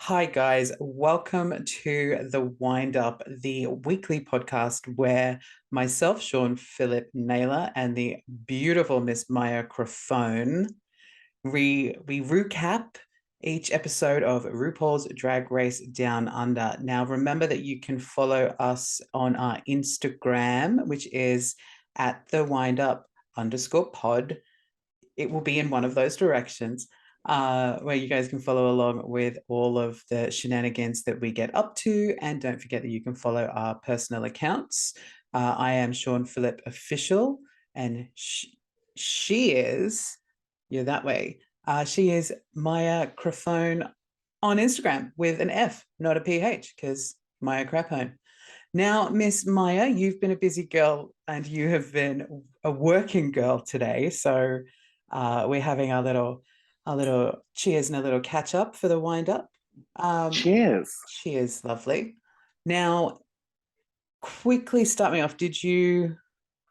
Hi, guys. Welcome to The Wind Up, the weekly podcast where myself, Shaun Philip Naylor, and the beautiful Miss Mya Crafone, we recap each episode of RuPaul's Drag Race Down Under. Now, remember that you can follow us on our Instagram, which is at the wind up underscore pod. It will be in one of those directions where you guys can follow along with all of the shenanigans that we get up to. And don't forget that you can follow our personal accounts. I am Shaun Philip Official, and she is, you're that way. She is Mya Crafone on Instagram with an F, not a PH, because Mya Crafone. Now, Miss Mya, you've been a busy girl and you have been a working girl today. So we're having our little cheers and a little catch up for the wind up. Cheers. Cheers, lovely. Now, quickly start me off. Did you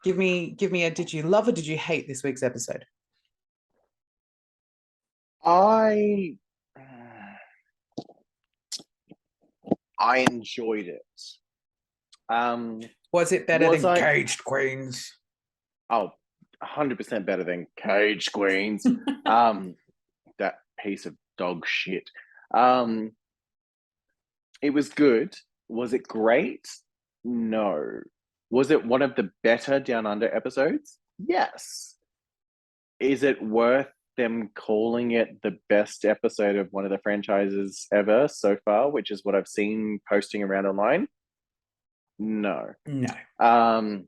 give me a did you love or did you hate this week's episode? I enjoyed it. Was it better than Caged Queens? Oh, 100% better than Caged Queens. That piece of dog shit. It was good. Was it great? No. Was it one of the better Down Under episodes? Yes. Is it worth them calling it the best episode of one of the franchises ever so far, which is what I've seen posting around online? No. I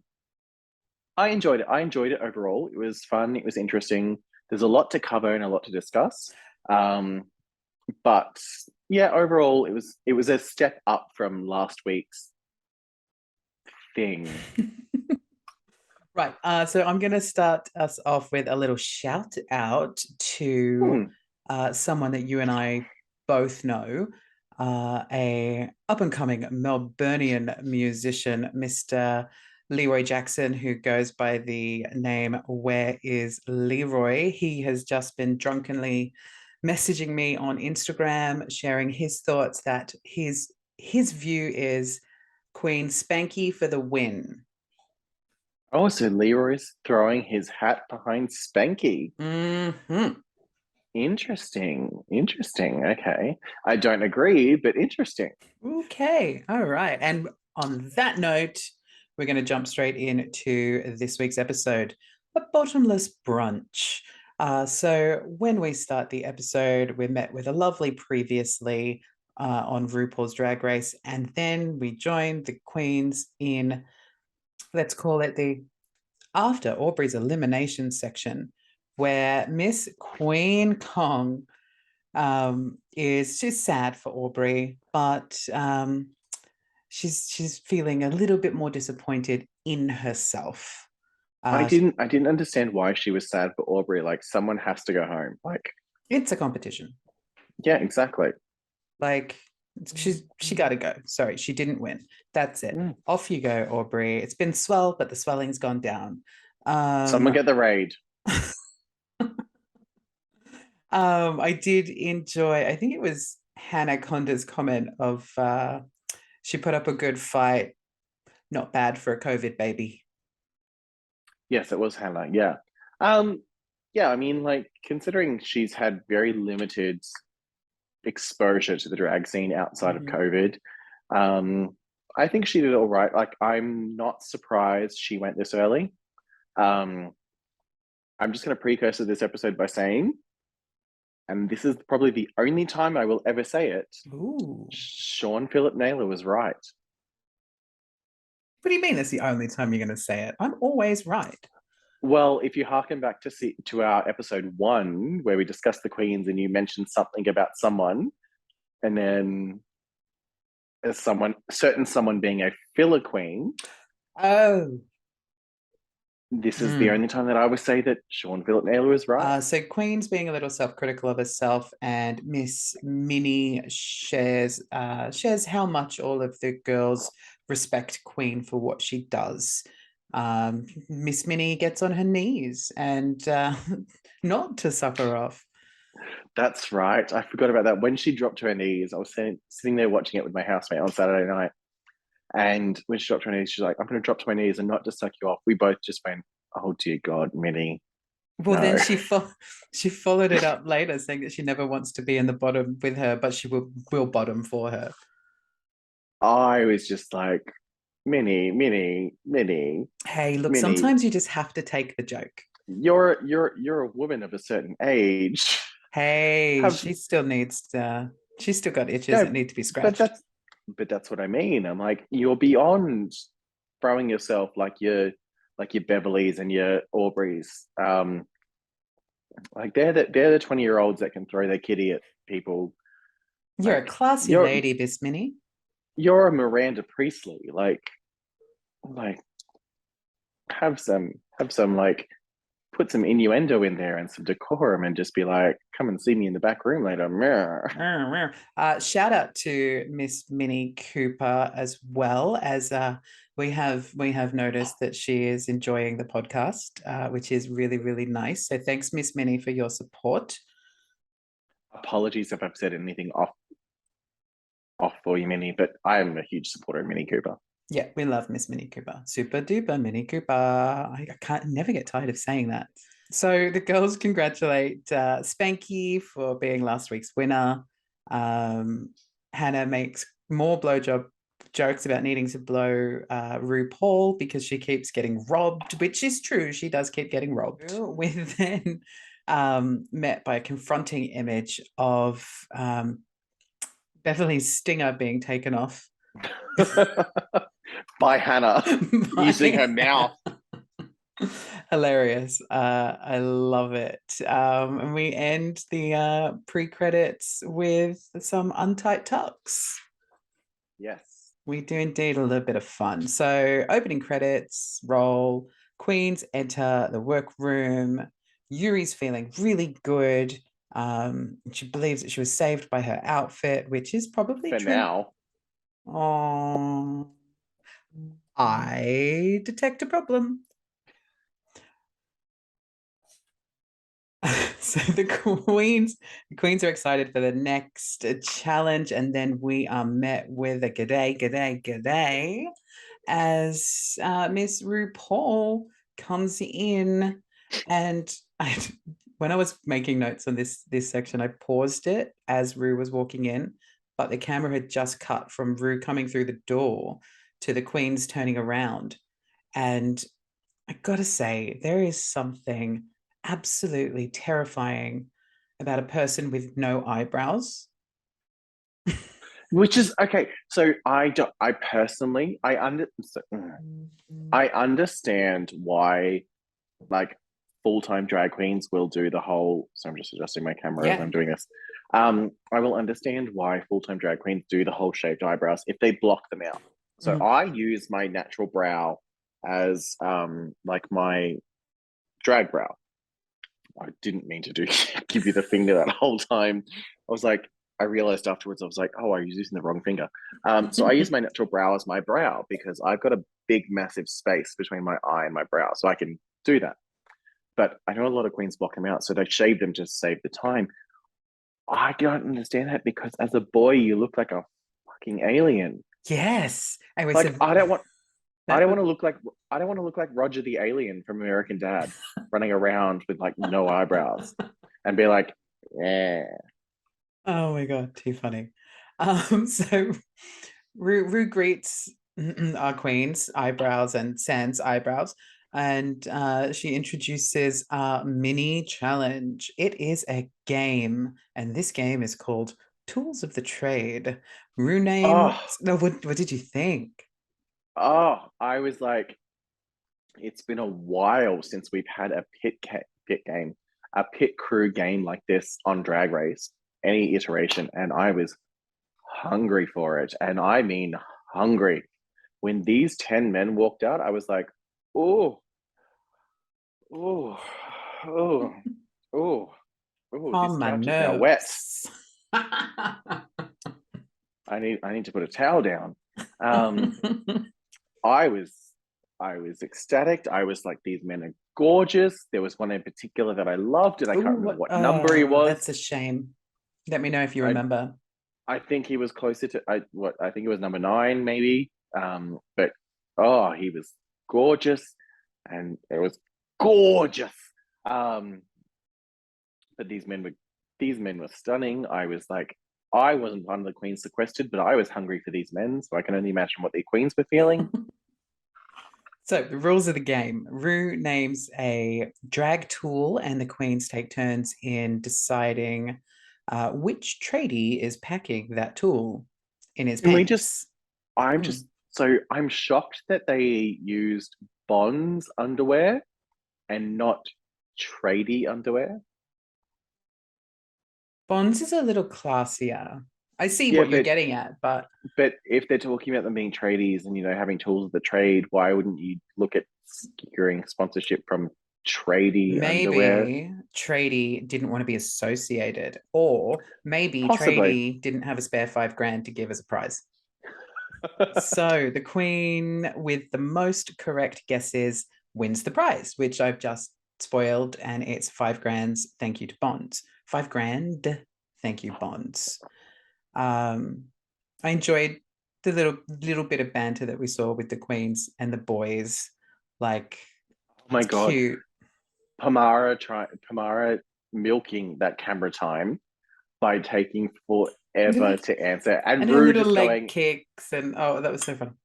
enjoyed it. I enjoyed it overall. It was fun. It was interesting. There's a lot to cover and a lot to discuss. But yeah, overall, it was a step up from last week's thing. Right. So I'm going to start us off with a little shout out to someone that you and I both know, a up and coming Melburnian musician, Mr. Leroy Jackson, who goes by the name Where is Leroy? He has just been drunkenly messaging me on Instagram, sharing his thoughts that his view is Queen Spanky for the win. Oh, so Leroy's throwing his hat behind Spanky. Mm-hmm. Interesting. Okay. I don't agree, but interesting. Okay. All right. And on that note, we're going to jump straight into this week's episode, A Bottomless Brunch. So when we start the episode, we're met with a lovely previously on RuPaul's Drag Race, and then we join the queens in, let's call it the after Aubrey's elimination section, where Miss Queen Kong she's sad for Aubrey, but she's feeling a little bit more disappointed in herself. I didn't understand why she was sad for Aubrey. Like, someone has to go home. Like, it's a competition. Yeah, exactly. Like, she got to go. Sorry, she didn't win. That's it. Off you go, Aubrey. It's been swell, but the swelling's gone down. Someone get the raid. I did enjoy, I think it was Hannah Conda's comment of she put up a good fight, not bad for a COVID baby. Yes, it was Hannah. Yeah. Yeah, I mean, like, considering she's had very limited exposure to the drag scene outside of COVID, I think she did all right. Like, I'm not surprised she went this early. I'm just going to precursor this episode by saying, and this is probably the only time I will ever say it, Shaun Philip Naylor was right. What do you mean that's the only time you're going to say it? I'm always right. Well, if you harken back to our episode 1, where we discussed the queens and you mentioned something about someone, And then as someone being a filler queen, Oh. this is the Mm. only time that I would say that Sean Philip Naylor was right. So Queen's being a little self-critical of herself, and Miss Minnie shares how much all of the girls respect Queen for what she does. Miss Minnie gets on her knees and not to suck her off. That's right. I forgot about that. When she dropped to her knees, I was sitting there watching it with my housemate on Saturday night. And when she dropped to her knees, she's like, I'm going to drop to my knees and not just suck you off. We both just went, oh, dear God, Minnie, Well, then no. she followed it up later, saying that she never wants to be in the bottom with her, but she will bottom for her. I was just like, Minnie, Minnie, Minnie, Hey, look, Minnie, sometimes you just have to take the joke. you're a woman of a certain age. Hey, Have she's still got itches that no, need to be but scratched. that's what I mean. I'm like, you're beyond throwing yourself like your Beverleys and your Aubreys. Like they're the 20-year-olds that can throw their kitty at people. You're a Like classy you're lady, Miss Minnie. you're a Miranda Priestley. Like have some like put some innuendo in there and some decorum and just be like, come and see me in the back room later. Shout out to Miss Minnie Cooper as well, as we have noticed that she is enjoying the podcast, which is really, really nice. So thanks, Miss Minnie, for your support. Apologies if I've said anything off for you, Minnie, but I am a huge supporter of Minnie Cooper. Yeah, we love Miss Minnie Cooper. Super duper Minnie Cooper. I can't never get tired of saying that. So the girls congratulate Spanky for being last week's winner. Hannah makes more blowjob jokes about needing to blow RuPaul because she keeps getting robbed, which is true. She does keep getting robbed. We're then met by a confronting image of Beverly's stinger being taken off. By Hannah using her mouth. Hilarious. I love it. And we end the pre-credits with some untight tucks. Yes. We do indeed a little bit of fun. So opening credits roll, queens enter the workroom. Yuri's feeling really good. She believes that she was saved by her outfit, which is probably For true. now. Oh, I detect a problem. So the queens are excited for the next challenge, and then we are met with a g'day, g'day, g'day, as Miss RuPaul comes in, and when I was making notes on this section, I paused it as Ru was walking in, but the camera had just cut from Ru coming through the door to the queens turning around, and I gotta say, there is something absolutely terrifying about a person with no eyebrows. Which is okay. So I personally I understand why like full-time drag queens will do the whole, so I'm just adjusting my camera as Yeah. I'm doing this. I will understand why full-time drag queens do the whole shaved eyebrows if they block them out. So Mhm. I use my natural brow as like my drag brow. I didn't mean to do give you the finger that whole time. I was like, I realized afterwards, I was like, oh, I was using the wrong finger. So I use my natural brow as my brow because I've got a big, massive space between my eye and my brow, so I can do that. But I know a lot of queens block them out, so they shave them to save the time. I don't understand that because as a boy, you look like a fucking alien. Yes. Anyway, so Like I that don't was want to look like I don't want to look like Roger the alien from American Dad, running around with like no eyebrows, and be like, yeah. oh my god, too funny. So Ru greets our queens, eyebrows and Sans eyebrows, and she introduces our mini challenge. It is a game, and this game is called Tools of the Trade. Ru names. Oh, No, what did you think? I was like, it's been a while since we've had a pit game, a pit crew game like this on Drag Race, any iteration, and I was hungry for it. And I mean hungry. When these 10 men walked out, I was like, oh, oh, oh, oh, oh, this On my couch is now wet. nerves. I need to put a towel down. I was I was ecstatic. I was like, these men are gorgeous. There was one in particular that I loved, and I can't Ooh, remember what number he was. that's a shame. Let me know if you I remember. I think he was closer to I think it was number 9, maybe. But oh, he was gorgeous, and it was gorgeous. Um, but these men were stunning. I was like, I wasn't one of the queens sequestered, but I was hungry for these men, so I can only imagine what the queens were feeling. So the rules of the game. Rue names a drag tool, and the queens take turns in deciding which tradie is packing that tool in his Can we just pants. I'm Hmm. just so I'm shocked that they used Bond's underwear and not tradie underwear. Bonds is a little classier. I see Yeah, what you're getting at, but but if they're talking about them being tradies and having tools of the trade, why wouldn't you look at securing sponsorship from tradie underwear? maybe tradie didn't want to be associated, or maybe Possibly. tradie didn't have a spare $5,000 to give as a prize. So the queen with the most correct guesses wins the prize, which I've just spoiled, and it's $5,000. Thank you to Bonds. $5,000. Thank you, Bonds. I enjoyed the little bit of banter that we saw with the queens and the boys. Like, Oh my it's god, cute. Pamara milking that camera time by taking forever to answer, And and her Rue little just leg going, kicks, and oh, that was so fun.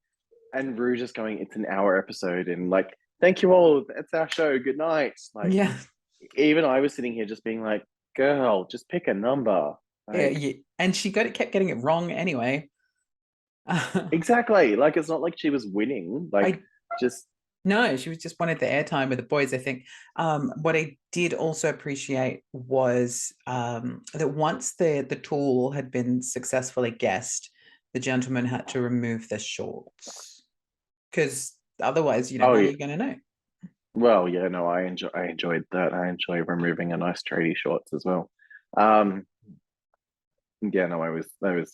it's an hour episode, and like, thank you all, that's our show, good night. Like, Yeah, even I was sitting here just being like, girl, just pick a number. yeah, Like, yeah. And she kept getting it wrong anyway. exactly. Like, it's not like she was winning. Like, I just No, she was just wanted the airtime with the boys, I think. What I did also appreciate was that once the tool had been successfully guessed, the gentleman had to remove their shorts because otherwise, oh how are yeah. you going to know? Well, yeah, no, I enjoyed that. I enjoy removing a nice tradie shorts as well. Um, yeah, no, I was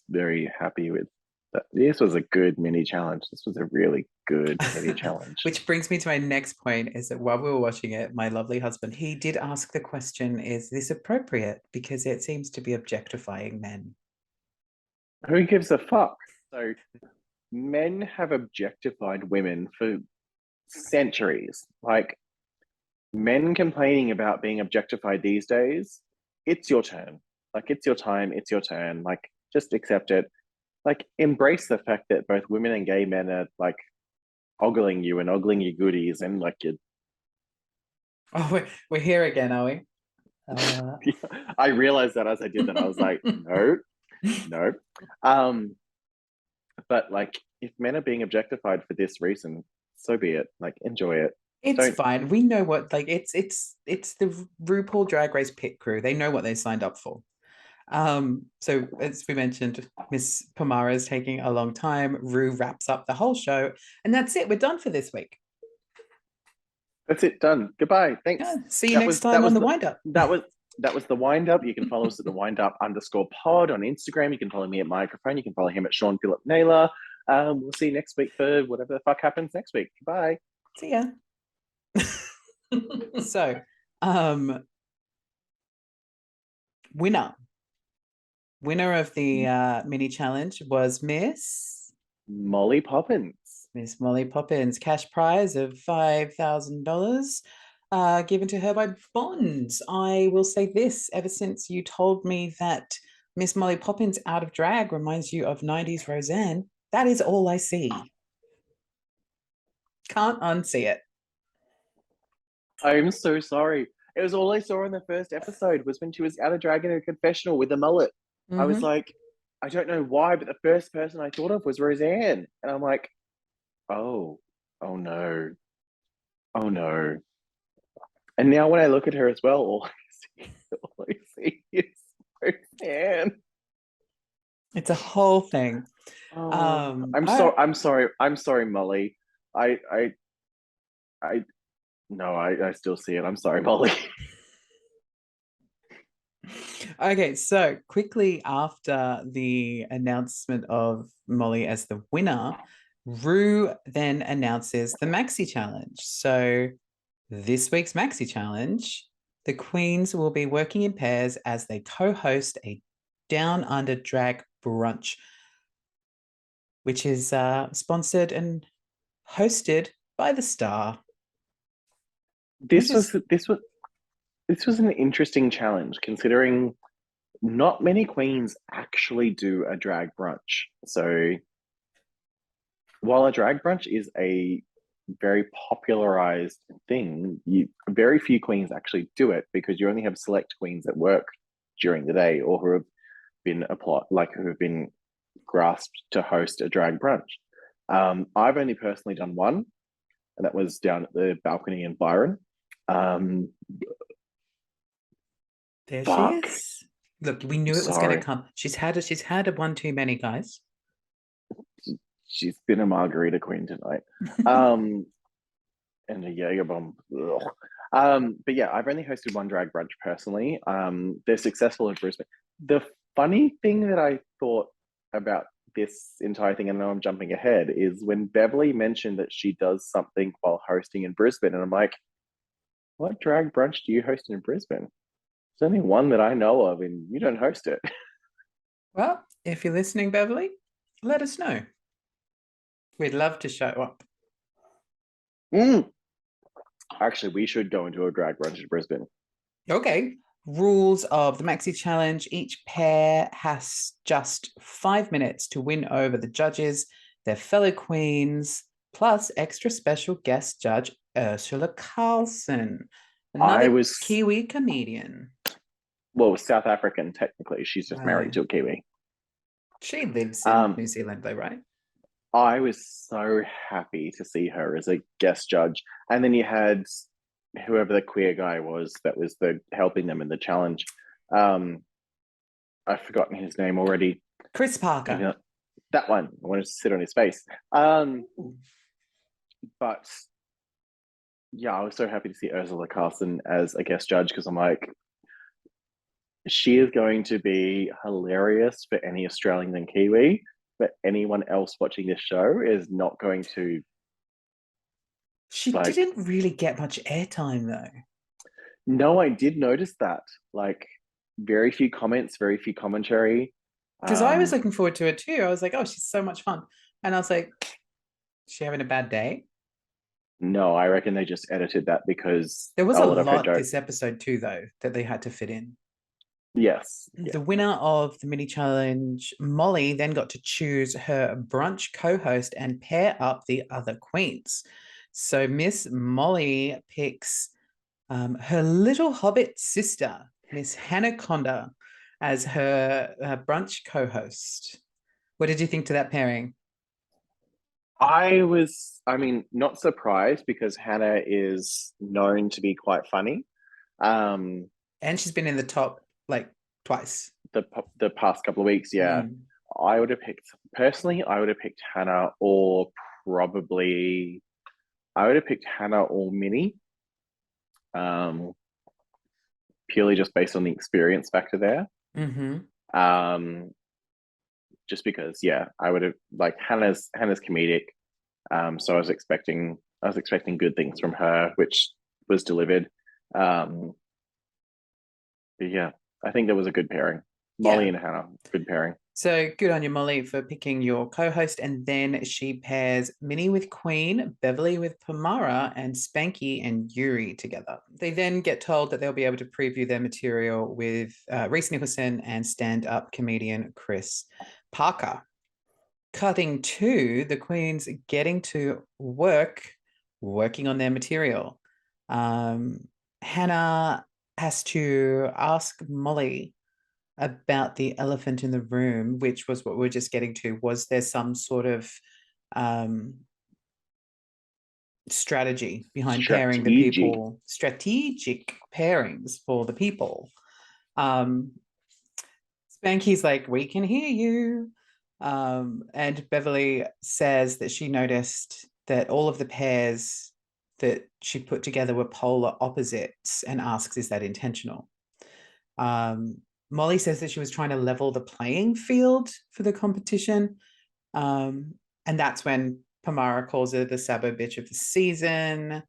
very happy with that. This was a good mini challenge. This was a really good mini challenge. Which brings me to my next point is that while we were watching it, my lovely husband, he did ask the question, is this appropriate? Because it seems to be objectifying men. Who gives a fuck? So men have objectified women for centuries. Like, men complaining about being objectified these days, it's your turn. Like, it's your time, it's your turn. Like, just accept it. Like, embrace the fact that both women and gay men are like ogling you and ogling your goodies, and like you. Oh, we're here again, are we? I realized that as I did that, I was like, no, no. Um, but like, if men are being objectified for this reason, so be it. Like, enjoy it. It's Don't. fine. We know what it's the RuPaul Drag Race pit crew. They know what they signed up for. So as we mentioned, Miss Pomara is taking a long time. Rue wraps up the whole show, and that's it. We're done for this week. That's it. Done. Goodbye. Yeah, Thanks. see you That next was that time on was the the wind up. that was that was the wind up. You can follow us at the wind up underscore pod on Instagram. You can follow me at Mya Crafone. You can follow him at Shaun Philip Naylor. We'll see you next week for whatever the fuck happens next week. Goodbye. See ya. So, um, winner winner of the mini challenge was Molly Poppins. Miss Molly Poppins. Cash prize of $5,000 given to her by Bonds. I will say this, ever since you told me that Miss Molly Poppins out of drag reminds you of 90s Roseanne, that is all I see. Can't unsee it. I'm so sorry. It was all I saw in the first episode was when she was out of drag in her confessional with a mullet. I was Mm-hmm. like, I don't know why, but the first person I thought of was Roseanne. And I'm like, oh, oh no, oh no. And now when I look at her as well, all I see is Roseanne. It's a whole thing. Oh, I'm All sorry. right. I'm sorry. I'm sorry, Molly. I, I, I. No, I still see it. I'm sorry, Molly. Okay, so quickly after the announcement of Molly as the winner, Rue then announces the Maxi Challenge. So this week's Maxi Challenge, the queens will be working in pairs as they co-host a Down Under Drag Brunch, which is sponsored and hosted by the Star, which This was is this was this was an interesting challenge, considering not many queens actually do a drag brunch. So while a drag brunch is a very popularized thing, very few queens actually do it because you only have select queens that work during the day or who have been applied, like who have been grasped to host a drag brunch. I've only personally done one, and that was down at the balcony in Byron. Um, there she fuck, is. Look, we knew it was going to sorry, come. She's had a one too many, guys. she's been a margarita queen tonight. Um, and a Jaeger bomb. But yeah, I've only hosted one drag brunch personally. They're successful in Brisbane. The funny thing that I thought about this entire thing, and I know I'm jumping ahead, is when Beverly mentioned that she does something while hosting in Brisbane, and I'm like, what drag brunch do you host in Brisbane? There's only one that I know of, and you don't host it. Well, if you're listening, Beverly, let us know. We'd love to show up. Mm. Actually, we should go into a drag brunch in Brisbane. Okay. Rules of the Maxi Challenge. Each pair has just 5 minutes to win over the judges, their fellow queens, plus extra special guest judge Ursula Carlson, I another was, Kiwi comedian. well, South African technically. She's just Uh, married to a Kiwi. she lives in Um, New Zealand, though, right? I was so happy to see her as a guest judge. And then you had whoever the queer guy was that was the helping them in the challenge. Um, I've forgotten his name already. Chris Parker. That one. I wanted to sit on his face. But yeah, I was so happy to see Ursula Carlson as a guest judge because I'm like, she is going to be hilarious for any Australian and Kiwi, but anyone else watching this show is not going to She like. didn't really get much airtime, though. No, I did notice that. Like, very few comments, very few commentary. Because I was Um, looking forward to it too. I was like, oh, she's so much fun. And I was like, is she having a bad day? no, I reckon they just edited that because There was a a lot of her lot joke. this episode too, though, that they had to fit in. Yes, yeah. The winner of the mini challenge, Molly, then got to choose her brunch co host and pair up the other queens. So Miss Molly picks her little hobbit sister, Miss Hannah Conda, as her brunch co host. What did you think to that pairing? I mean, not surprised because Hannah is known to be quite funny. Um, And she's been in the top like twice. the the past couple of weeks, yeah. Mm. I would have picked personally. I would have picked Hannah or probably I would have picked Hannah or Minnie. Um, purely just based on the experience factor there. Mm-hmm. Um, just because, yeah, I would have like Hannah's comedic. So I was expecting good things from her, which was delivered. Um, but yeah, I think that was a good pairing. Molly Yeah. and Hannah, good pairing. So good on you, Molly, for picking your co-host. And then she pairs Minnie with Queen, Beverly with Pomara, and Spanky and Yuri together. They then get told that they'll be able to preview their material with Reese Nicholson and stand-up comedian Chris Parker. Cutting to the Queens getting to work, working on their material. Hannah has to ask Molly about the elephant in the room, which was what we are just getting to. Was there some sort of um, strategy behind pairing the Strategic. people, strategic pairings for the people? Um, Spanky's like, we can hear you. And Beverly says that she noticed that all of the pairs that she put together were polar opposites and asks, is that intentional? Um, Molly says that she was trying to level the playing field for the competition. Um, and that's when Pamara calls her the Sabbo bitch of the season.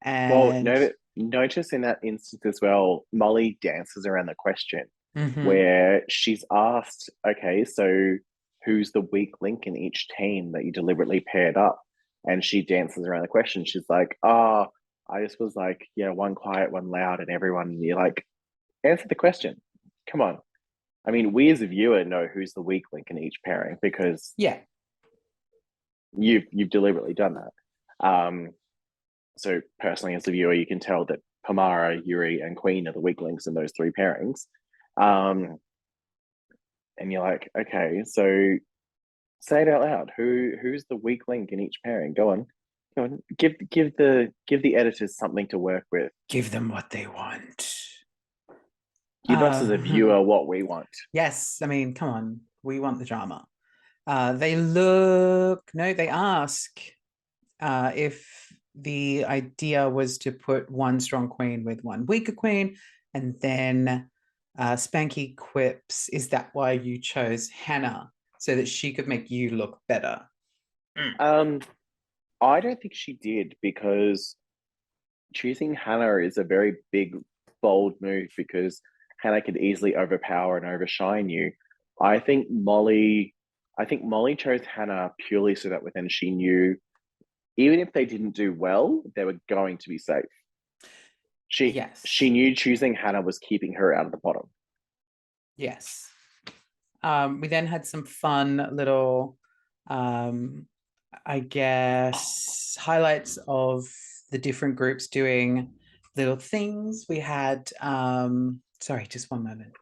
Well, And notice in that instance as well, Molly dances around the question mhm, where she's asked, okay, so who's the weak link in each team that you deliberately paired up? And she dances around the question. She's like, oh, I just was like, yeah, one quiet, one loud, and everyone, you're like, answer the question. Come on. I mean, we as a viewer know who's the weak link in each pairing because yeah, you've deliberately done that. So personally, as a viewer, you can tell that Pamara, Yuri, and Queen are the weak links in those three pairings. And you're like, okay, so say it out loud. Who's the weak link in each pairing? Go on. Give the editors something to work with. give them what they want. Give us as a viewer what we want. Yes, I mean, come on, we want the drama. They look, no, they ask if the idea was to put one strong queen with one weaker queen, and then Spanky quips, "Is that why you chose Hannah so that she could make you look better?" Mm. Um, I don't think she did because choosing Hannah is a very big, bold move because Hannah could easily overpower and overshine you. I think Molly, I think Molly chose Hannah purely so that within she knew, even if they didn't do well, they were going to be safe. She Yes, knew choosing Hannah was keeping her out of the bottom. yes. We then had some fun little, um, I guess, highlights of the different groups doing little things. We had, sorry, just one moment.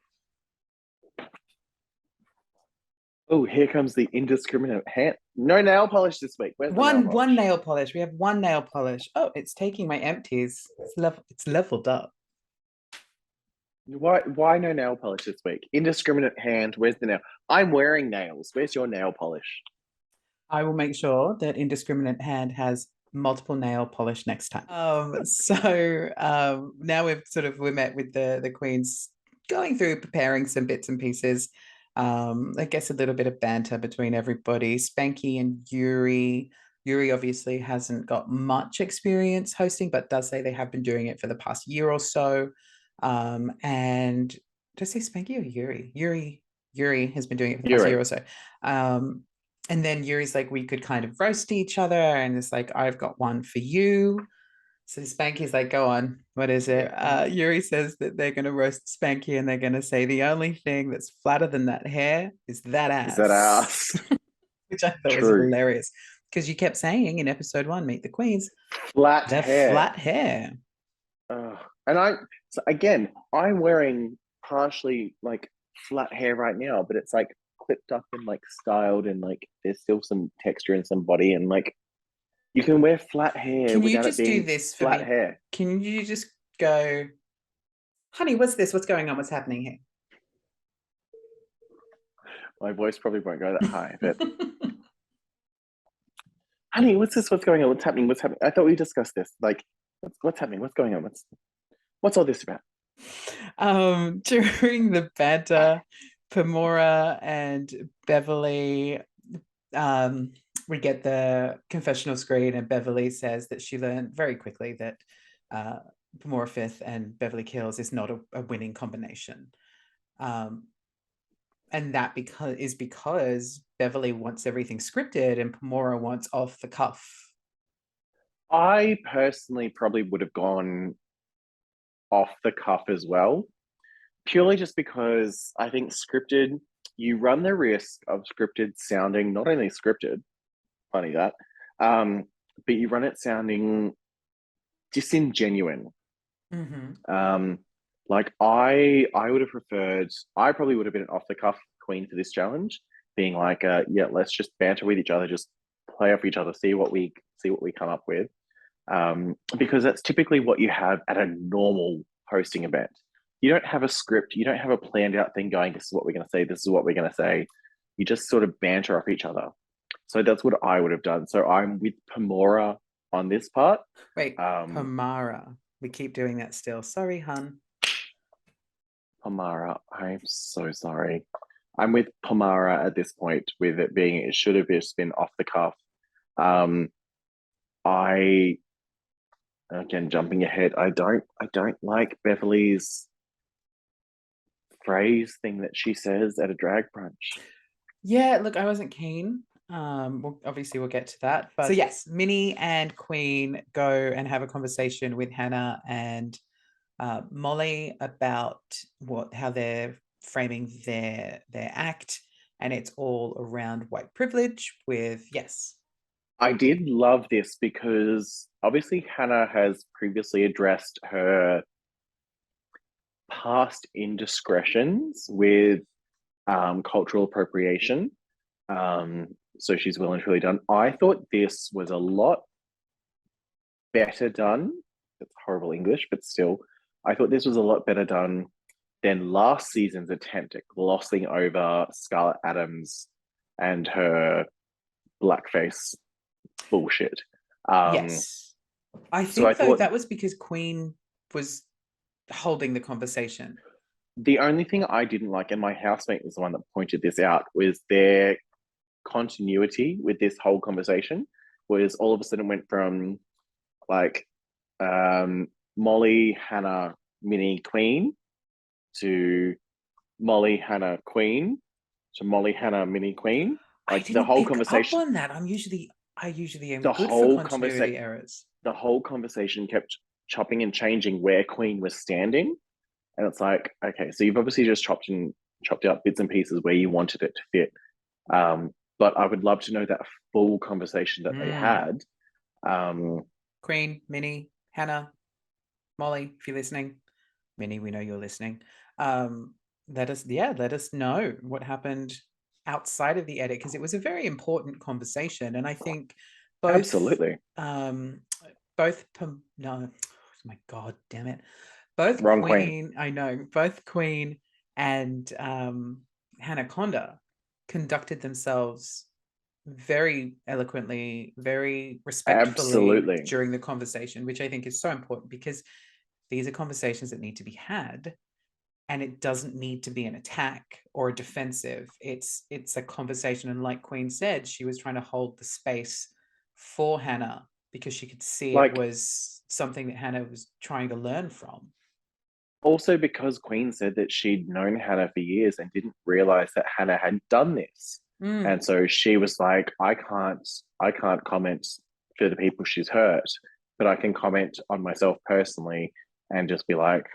Oh, here comes the indiscriminate hand. No nail polish this week. Where's the nail One polish? nail polish. We have one nail polish. Oh, it's taking my empties. It's leveled up. Why no nail polish this week? Indiscriminate hand. Where's the nail? I'm wearing nails. Where's your nail polish? I will make sure that indiscriminate hand has multiple nail polish next time. Now we're met with the queens going through preparing some bits and pieces. I guess a little bit of banter between everybody. Spanky and Yuri. Yuri obviously hasn't got much experience hosting, but does say they have been doing it for the past year or so. And did I say Spanky or Yuri? Yuri has been doing it for the past year Yuri. or so. Um, and then Yuri's like, we could kind of roast each other. And it's like, I've got one for you. So Spanky's like, go on. What is it? Yuri says that they're going to roast Spanky and they're going to say the only thing that's flatter than that hair is that Is that ass, ass? which I thought was True. hilarious because you kept saying in episode one, Meet the Queens, Flat they're hair. flat hair. And so again, I'm wearing partially like flat hair right now, but it's like clipped up and like styled and like there's still some texture and some body and like you can wear flat hair Can you without it just do being this for flat me? hair. Can you just go, honey, what's this? What's going on? What's happening My voice probably won't go that high, but here? honey, what's this? What's going on? What's happening? What's happening? I thought we discussed this. Like, what's happening? What's going on? What's all this about? During the banter, Pamora and Beverly, we get the confessional screen, and Beverly says that she learned very quickly that uh, Pamora Fifth and Beverly Kills is not a winning combination. Um, and that because Beverly wants everything scripted and Pamora wants off the cuff. I personally probably would have gone off the cuff as well, purely just because I think scripted, you run the risk of scripted sounding not only scripted, funny that, um, but you run it sounding disingenuine. Mm-hmm. Like I would have preferred, I probably would have been an off the cuff queen for this challenge, being like, yeah, let's just banter with each other, just play off each other, see what we come up with, because that's typically what you have at a normal hosting event. you don't have a script, you don't have a planned out thing going, this is what we're going to say, this is what we're going to say. You just sort of banter off each other. So that's what I would have done. So I'm with Pamora on this part. Wait, Pamara. We keep doing that still. Sorry, hun. Pamara, I'm so sorry. I'm with Pamara at this point, with it being, it should have just been off the cuff. I again, jumping ahead, I don't like Beverly's phrase thing that she says at a drag brunch. Yeah, look, I wasn't keen. Obviously we'll get to that. But so yes, Minnie and Queen go and have a conversation with Hannah and Molly about how they're framing their act, and it's all around white privilege with yes. I did love this because obviously Hannah has previously addressed her past indiscretions with cultural appropriation. So she's well and truly done. I thought this was a lot better done. It's horrible English, but still, I thought this was a lot better done than last season's attempt at glossing over Scarlett Adams and her blackface bullshit. Yes. I So I think though thought that was because Queen was holding the conversation. the only thing I didn't like, and my housemate was the one that pointed this out, was their continuity with this whole conversation. Was all of a sudden went from like Molly, Hannah, Minnie, Queen to Molly, Hannah, Queen to Molly, Hannah, Minnie, Queen. I Like the didn't whole pick up conversation, on that. I usually am the good for whole conversation, continuity errors. the whole conversation kept chopping and changing where Queen was standing, and it's like, okay, so you've obviously just chopped out bits and pieces where you wanted it to fit. But I would love to know that full conversation that they had. Queen, Minnie, Hannah, Molly, if you're listening, Minnie, we know you're listening. Let us know what happened outside of the edit, because it was a very important conversation, and I think both Absolutely. no, oh my god damn it, both Wrong Queen. Queen, I know, both Queen and Hannah Conda conducted themselves very eloquently, very respectfully Absolutely. during the conversation, which I think is so important, because these are conversations that need to be had, and it doesn't need to be an attack or a defensive. It's a conversation, and like Queen said, she was trying to hold the space for Hannah because she could see it Like, was something that Hannah was trying to learn from. also because Queen said that she'd known Hannah for years and didn't realize that Hannah had done this. And so she was like, I can't comment for the people she's hurt, but I can comment on myself personally and just be like,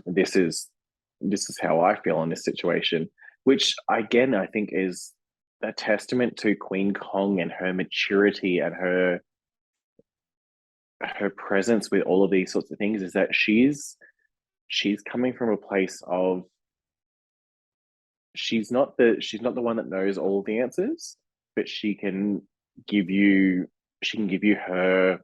this is how I feel in this situation, which again I think is a testament to Queen Kong and her maturity and her presence with all of these sorts of things, is that she's coming from a place of, she's not the one that knows all the answers, but she can give you her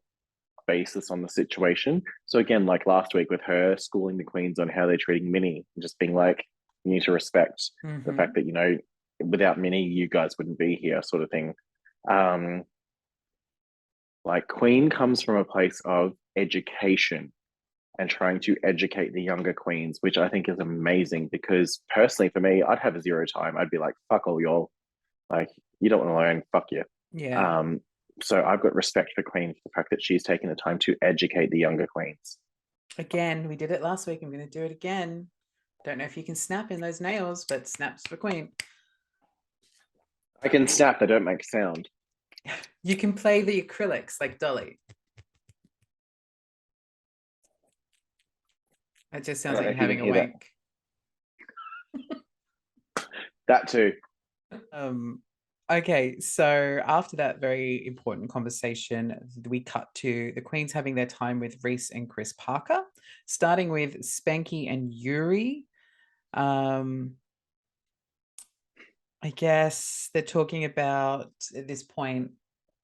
basis on the situation. So again, like last week with her schooling the queens on how they're treating Minnie, and just being like, you need to respect the fact that, without Minnie, you guys wouldn't be here, sort of thing. Like Queen comes from a place of education and trying to educate the younger queens, which I think is amazing, because personally for me, I'd have a zero time. I'd be like, fuck all y'all. Like, you don't want to learn, fuck you. Yeah. So I've got respect for Queen for the fact that she's taken the time to educate the younger queens. Again, we did it last week. I'm going to do it again. Don't know if you can snap in those nails, but snaps for Queen. I can snap, they don't make sound. You can play the acrylics like Dolly. It just sounds like you're having a wank. That too. Okay, so after that very important conversation, we cut to the queens having their time with Reese and Chris Parker, starting with Spanky and Yuri. I guess they're talking about, at this point,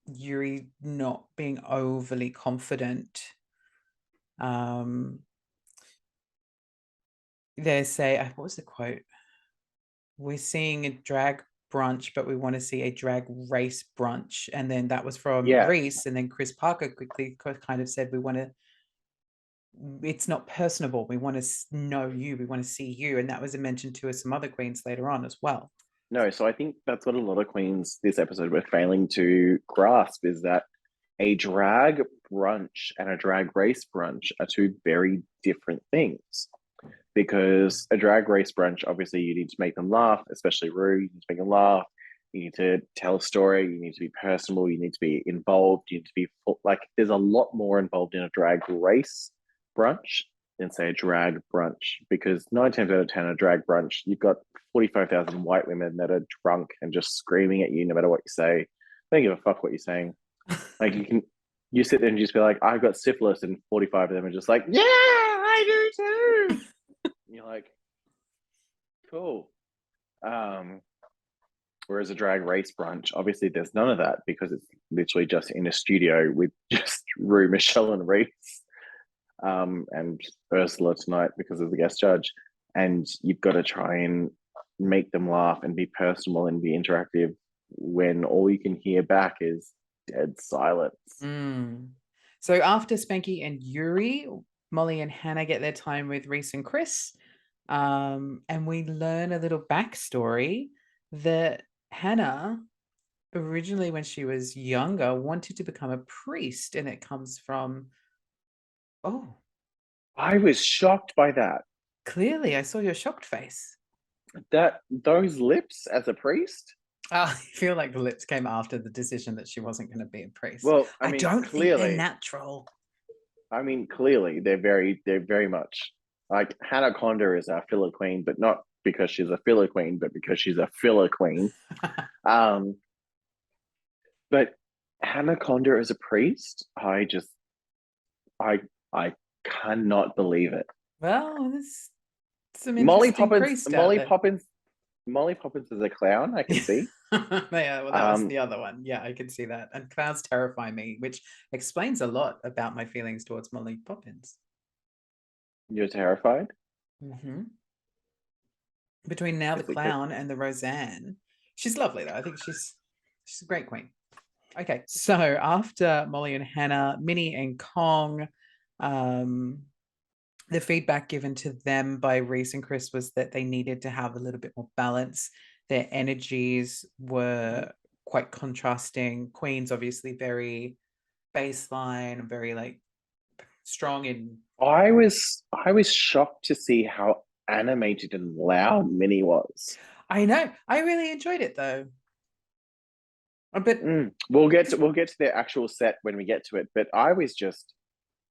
Yuri not being overly confident. they say, what was the quote? We're seeing a drag brunch, but we want to see a drag race brunch. And then that was from Yeah, Reese. And then Chris Parker quickly kind of said, we want to, it's not personable. We want to know you. We want to see you. And that was mentioned to some other queens later on as well. no, so I think that's what a lot of queens this episode were failing to grasp is that a drag brunch and a drag race brunch are two very different things. Because a drag race brunch, obviously, you need to make them laugh, especially Rue. You need to make them laugh. You need to tell a story. You need to be personal. You need to be involved. You need to be like, there's a lot more involved in a drag race brunch than, say, a drag brunch. Because 9 times out of 10, a drag brunch, you've got 45,000 white women that are drunk and just screaming at you no matter what you say. They don't give a fuck what you're saying. Like, you sit there and just be like, I've got syphilis, and 45 of them are just like, yeah, I do too. You're like, cool. Whereas a drag race brunch, obviously, there's none of that because it's literally just in a studio with just Rue, Michelle, and Reese, and Ursula tonight because of the guest judge. And you've got to try and make them laugh and be personal and be interactive when all you can hear back is dead silence. So after Spanky and Yuri, Molly and Hannah get their time with Reese and Chris. And we learn a little backstory that Hannah, originally when she was younger, wanted to become a priest, and it comes from, I was shocked by that. Clearly, I saw your shocked face. That those lips as a priest. I feel like the lips came after the decision that she wasn't going to be a priest. Well, I mean, don't clearly, think they're natural. I mean, clearly, they're very much like Hannah Conda is our filler queen, but not because she's a filler queen, but because she's a filler queen. But Hannah Conda as a priest, I cannot believe it. Well, there's some interesting priests out there. Molly Poppins is a clown, I can see. Yeah, well, that was the other one. Yeah, I can see that. And clowns terrify me, which explains a lot about my feelings towards Molly Poppins. You're terrified? Between now the clown and the Roseanne. She's lovely, though. I think she's a great queen. Okay, so after Molly and Hannah, Minnie and Kong, the feedback given to them by Reese and Chris was that they needed to have a little bit more balance. Their energies were quite contrasting. Queen's obviously very baseline, very like strong in. I was shocked to see how animated and loud Minnie was. I know. I really enjoyed it though. But we'll get to their actual set when we get to it. But I was just,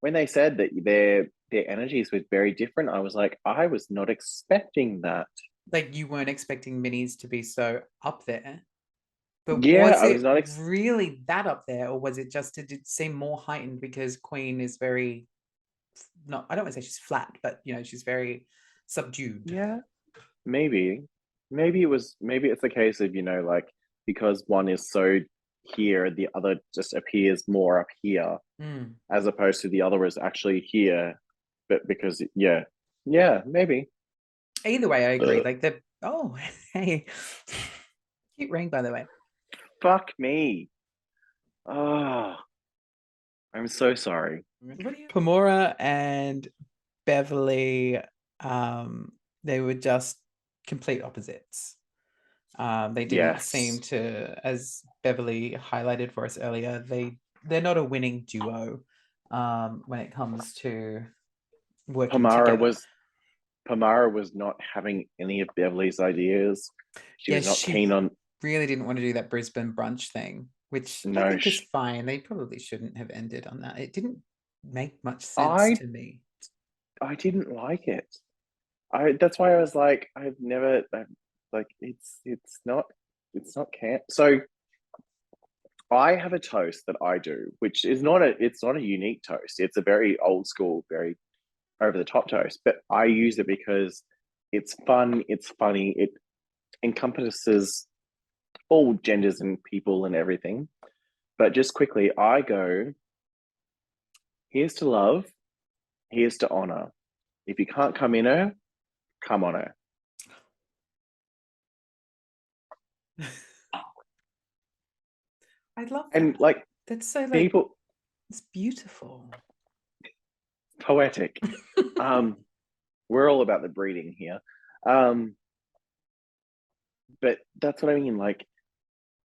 when they said that their energies were very different, I was like, I was not expecting that. Like, you weren't expecting Minnie's to be so up there. But yeah, was it really that up there, or was it just, did it seem more heightened because Queen is very, not, I don't want to say she's flat, but you know, she's very subdued. Yeah, maybe it's a case of, you know, like, because one is so here, the other just appears more up here, as opposed to the other is actually here, but because maybe. Either way, I agree. Like hey, cute ring, by the way. Fuck me. Oh, I'm so sorry. Kimora and Beverly, they were just complete opposites. They didn't seem to, as Beverly highlighted for us earlier, they're not a winning duo when it comes to working together. Pamara was not having any of Beverly's ideas. She was not keen on. Really didn't want to do that Brisbane brunch thing, which I think is fine. They probably shouldn't have ended on that. It didn't make much sense to me. I didn't like it. That's why I was like, I've never like it's not camp. So I have a toast that I do, which is not a unique toast. It's a very old school, very over the top toast, but I use it because it's fun, it's funny, it encompasses all genders and people and everything. But just quickly, I go, here's to love, here's to honor. If you can't come in her, Come on, her. I love And that. like That's so like people, it's beautiful. poetic. Um, we're all about the breeding here. Um, but that's what I mean. Like,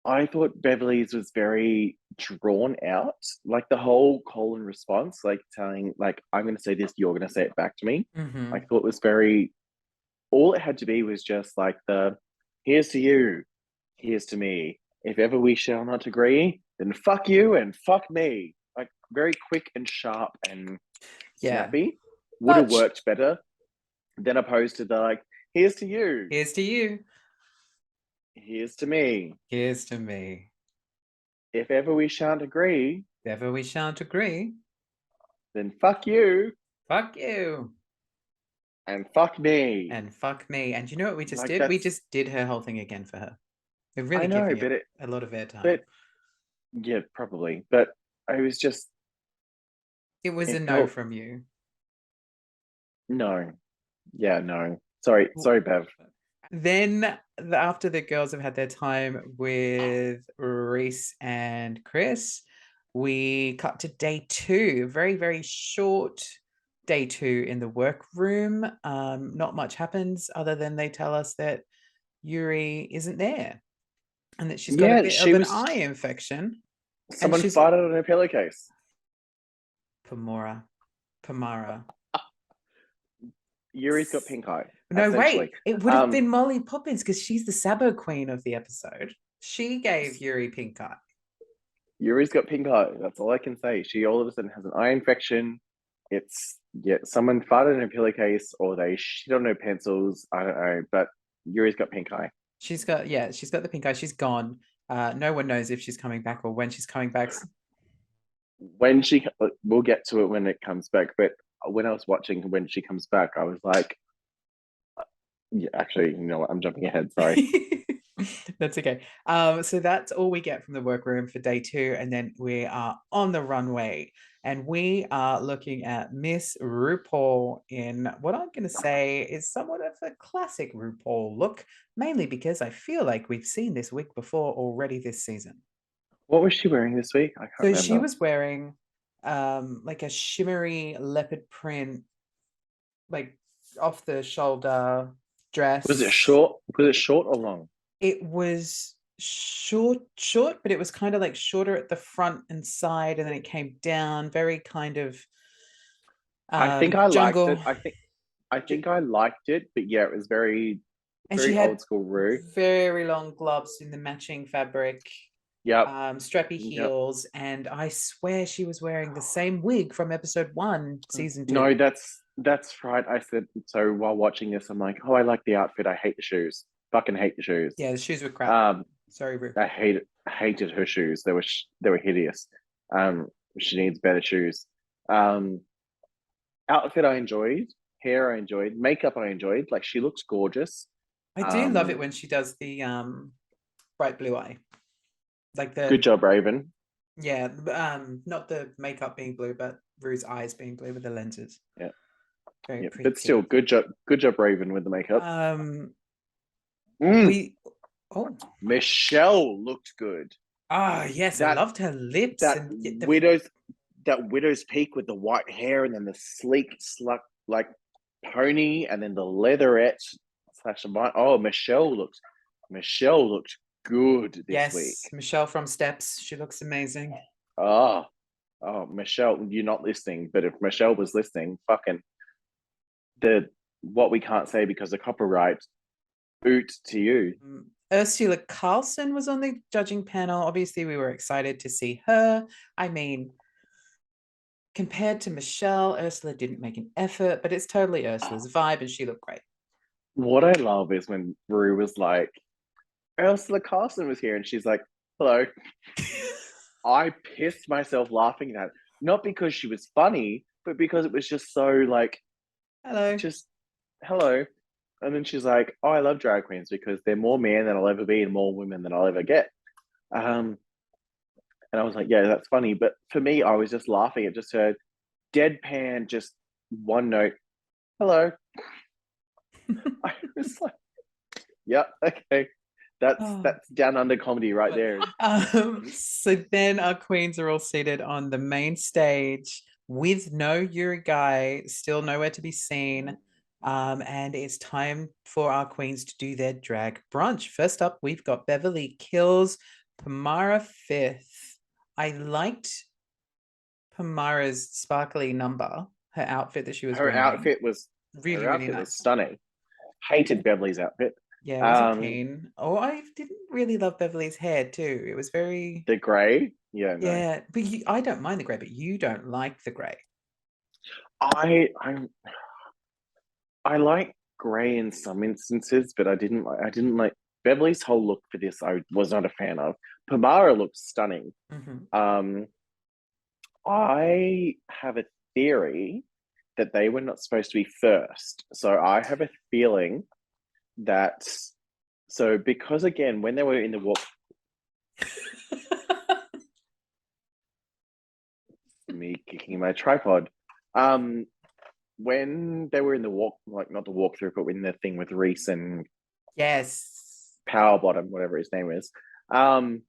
I thought Beverly's was very drawn out. Like the whole call and response, like telling, like, I'm going to say this, you're going to say it back to me. I Mm-hmm. thought was very, all it had to be was just like here's to you, here's to me. If ever we shall not agree, then fuck you and fuck me. Like very quick and sharp and Yeah. snappy. Would have But worked better than opposed to the like, here's to you, here's to you. here's to me. Here's to me. If ever we shan't agree, If ever we shan't agree, then fuck you fuck you. and fuck me. And fuck me. And you know what we just Like did? We that's, just did her whole thing again for her. We're I really know, giving it but it, a lot of airtime. but yeah, probably. But I was just, It was a it no felt from you. no, yeah, no. Sorry, Bev. Then after the girls have had their time with Reese and Chris, we cut to day two. Very, very short day two in the workroom. Not much happens other than they tell us that Yuri isn't there and that she's got a Yeah, bit of she an was. eye infection. And Someone she's farted on her pillowcase. Pamara. Yuri's got pink eye, No, essentially. wait. It would have Um, been Molly Poppins because she's the Sabbo Queen of the episode. She gave Yuri pink eye. Yuri's got pink eye. That's all I can say. She all of a sudden has an eye infection. It's yeah, someone farted in her pillowcase or they shit on her pencils. I don't know, but Yuri's got pink eye. She's got the pink eye. She's gone. No one knows if she's coming back or when she's coming back. When she, we'll get to it when it comes back. But when I was watching when she comes back, I was like, yeah, actually, you know what? I'm jumping ahead. Sorry. That's okay. So that's all we get from the workroom for day two, and then we are on the runway, and we are looking at Miss RuPaul in what I'm going to say is somewhat of a classic RuPaul look, mainly because I feel like we've seen this wig before already this season. What was she wearing this week? I can't So she remember. was wearing like a shimmery leopard print, like off the shoulder Was it dress. short? Was it short or long? It was short, but it was kind of like shorter at the front and side, and then it came down, very kind of I think I liked it. jungle. I think I liked it, but yeah, it was very And she very old had school Rue. very long gloves in the matching fabric, Yep. strappy Yep. heels, and I swear she was wearing the same wig from episode 1, season 2. No, that's right. I said so while watching this. I'm like, oh, I like the outfit. I hate the shoes. Fucking hate the shoes. Yeah, the shoes were crap. Um, Sorry, Rue. I hated her shoes. They were hideous. She needs better shoes. Um, outfit I enjoyed. Hair I enjoyed. Makeup I enjoyed. Like she looks gorgeous. I do love it Um, when she does the bright blue eye. Like good the job, Raven. yeah, not the makeup being blue, but Rue's eyes being blue with the lenses. Yeah, Very yeah. But pretty. still, good job. Good job, Raven, with the makeup. Um, Mm, we oh Michelle looked good. yes, I That loved her lips that and widow's peak with the white hair and then the sleek slut like pony and then the leatherette slash oh Michelle looked good this week. yes, Michelle from Steps. She looks amazing. Oh, oh, Michelle, you're not listening, but if Michelle was listening, fucking the what we can't say because of copyright, oot to you. Ursula Carlson was on the judging panel. Obviously, we were excited to see her. I mean, compared to Michelle, Ursula didn't make an effort, but it's totally Ursula's vibe, and she looked great. What I love is when Rue was like, Ursula Carson was here, and she's like, hello. I pissed myself laughing at it. Not because she was funny, but because it was just so like, Hello. just hello. And then she's like, oh, I love drag queens because they're more men than I'll ever be and more women than I'll ever get. And I was like, yeah, that's funny. But for me, I was just laughing at just her deadpan, just one note, hello. I was like, yeah, okay. That's Oh. that's down under comedy right there. So then our queens are all seated on the main stage with no Yuri guy, still nowhere to be seen. And it's time for our queens to do their drag brunch. First up, we've got Beverly Kills Pamara Fifth. I liked Pamara's sparkly number, her outfit that she was Her wearing. outfit was Really, really nice. stunning. Hated Beverly's outfit. Yeah, I wasn't Um, keen. Oh, I didn't really love Beverly's hair too. It was very, the grey, yeah, no. yeah, but I don't mind the grey, but you don't like the grey. I like grey in some instances, but I didn't like Beverly's whole look for this. I was not a fan of. Pamara looks stunning. Mhm. Um, I have a theory that they were not supposed to be first. So I have a feeling that because again, when they were in the walk, me kicking my tripod. When they were in the walk, like not the walkthrough, but in the thing with Reese and Yes. Power Bottom, whatever his name is. I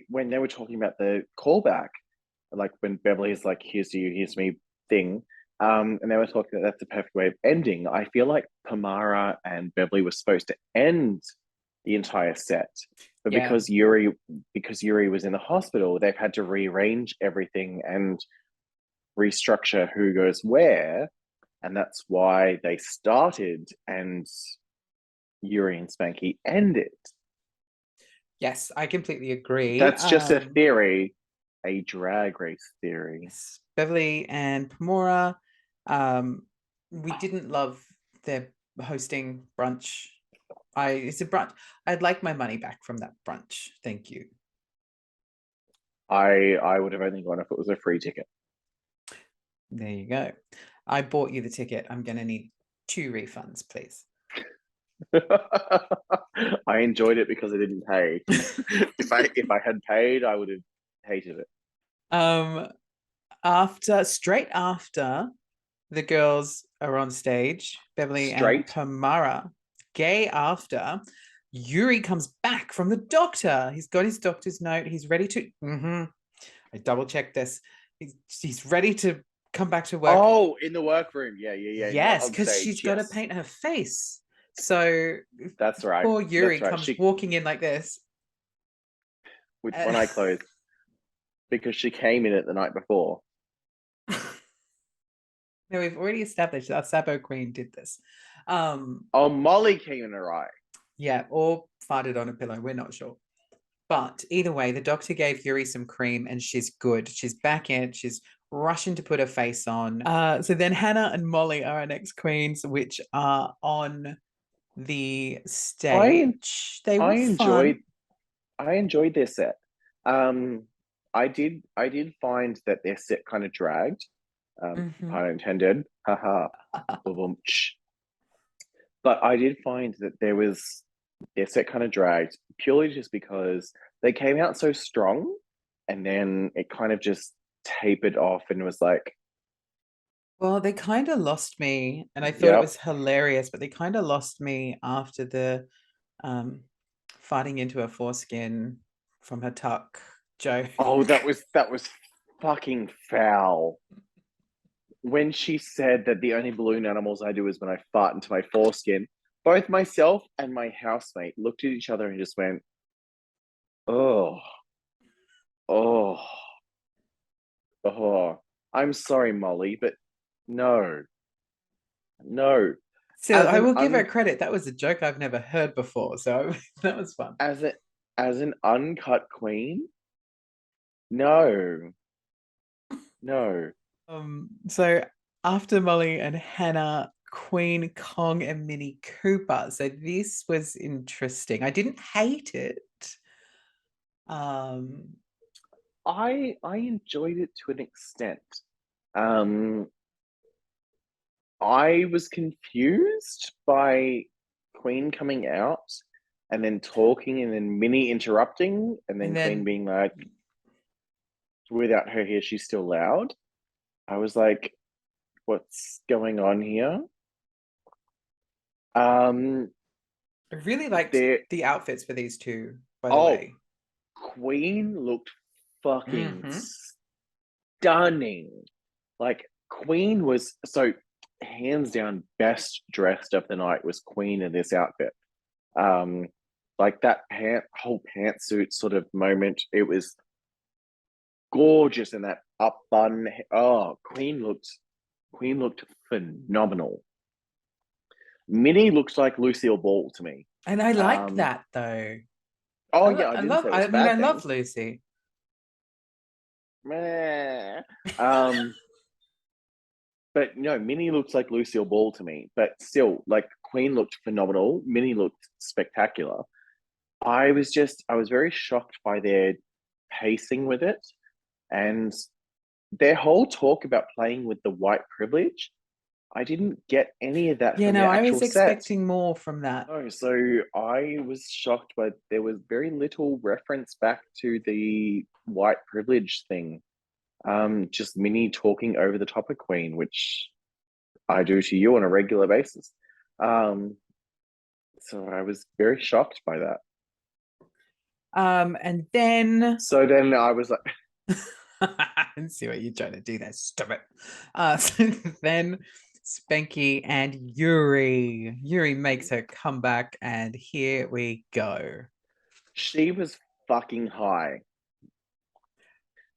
when they were talking about the callback, like when Beverly's like, "Here's you, here's me," thing, and they were talking that that's the perfect way of ending. I feel like Pamara and Beverly were supposed to end the entire set, but Yeah. because Yuri was in the hospital, they've had to rearrange everything and restructure who goes where, and that's why they started and Yuri and Spanky ended. Yes, I completely agree. That's just a theory, a drag race theory. Yes, Beverly and Pamora. We didn't love their hosting brunch. It's a brunch. I'd like my money back from that brunch. Thank you. I would have only gone if it was a free ticket. There you go. I bought you the ticket. I'm gonna need 2 refunds, please. I enjoyed it because I didn't pay. If I had paid, I would have hated it. Um, straight after the girls are on stage, Beverly and Straight. Pamara, gay after, Yuri comes back from the doctor. He's got his doctor's note. He's ready to. I double checked this. He's ready to come back to work. Oh, in the workroom. Yeah, yeah, yeah. Not Yes, on because she's stage. got to Yes, paint her face. So that's right. poor That's Yuri right. comes She walking in like this. with Uh, one eye closed because she came in it the night before. no, we've already established that Sabbo Queen did this. Oh, Molly came in her eye. Yeah, or farted on a pillow. We're not sure. But either way, the doctor gave Yuri some cream and she's good. She's back in. She's rushing to put her face on. So then Hannah and Molly are our next queens, which are on the I stage. They I were enjoyed fun. I enjoyed their set. Um, I did find that their set kind of dragged. Mhm. Pun intended. Haha. But I did find that their set kind of dragged purely just because they came out so strong, and then it kind of just tapered off and was like, Well, they kind of lost me, and I thought it "Yep, was hilarious, but they kind of lost me after the um, farting into her foreskin from her tuck joke. oh, that was fucking foul." When she said that the only balloon animals I do is when I fart into my foreskin, both myself and my housemate looked at each other and just went, "Oh, oh, oh." I'm sorry, Molly, but no, no. So As I an will give her un credit. That was a joke I've never heard before. So that was fun. as a as an uncut queen, no, no. So after Molly and Hannah, Queen Kong and Minnie Cooper. So this was interesting. I didn't hate it. Um, I enjoyed it to an extent. Um, I was confused by Queen coming out and then talking and then Minnie interrupting and and then Queen then being like, without her here, she's still loud. I was like, what's going on here? Um, I really liked there. the outfits for these two, by the Oh, way. Queen looked fucking Hmm. stunning. Like Queen was so hands down best dressed of the night was Queen in this outfit. Um, like that whole pantsuit sort of moment. It was gorgeous in that up bun. Oh, Queen looked phenomenal. Minnie looks like Lucille Ball to me. And I like Um, that though. oh yeah, I I didn't love, say it was I a mean, I bad love thing. Lucy. Meh. Um, but no, Minnie looks like Lucille Ball to me. But still, like Queen looked phenomenal. Minnie looked spectacular. I was very shocked by their pacing with it and their whole talk about playing with the white privilege. I didn't get any of that Yeah, from no, their I actual was set. expecting more from that. No, so I was shocked by there was very little reference back to the white privilege thing. Just Minnie talking over the top of Queen, which I do to you on a regular basis. Um, so I was very shocked by that. And then So then I was like, I see what you're trying to do there. Stop it. So then Spanky and Yuri. Yuri makes her comeback, and here we go. she was fucking high.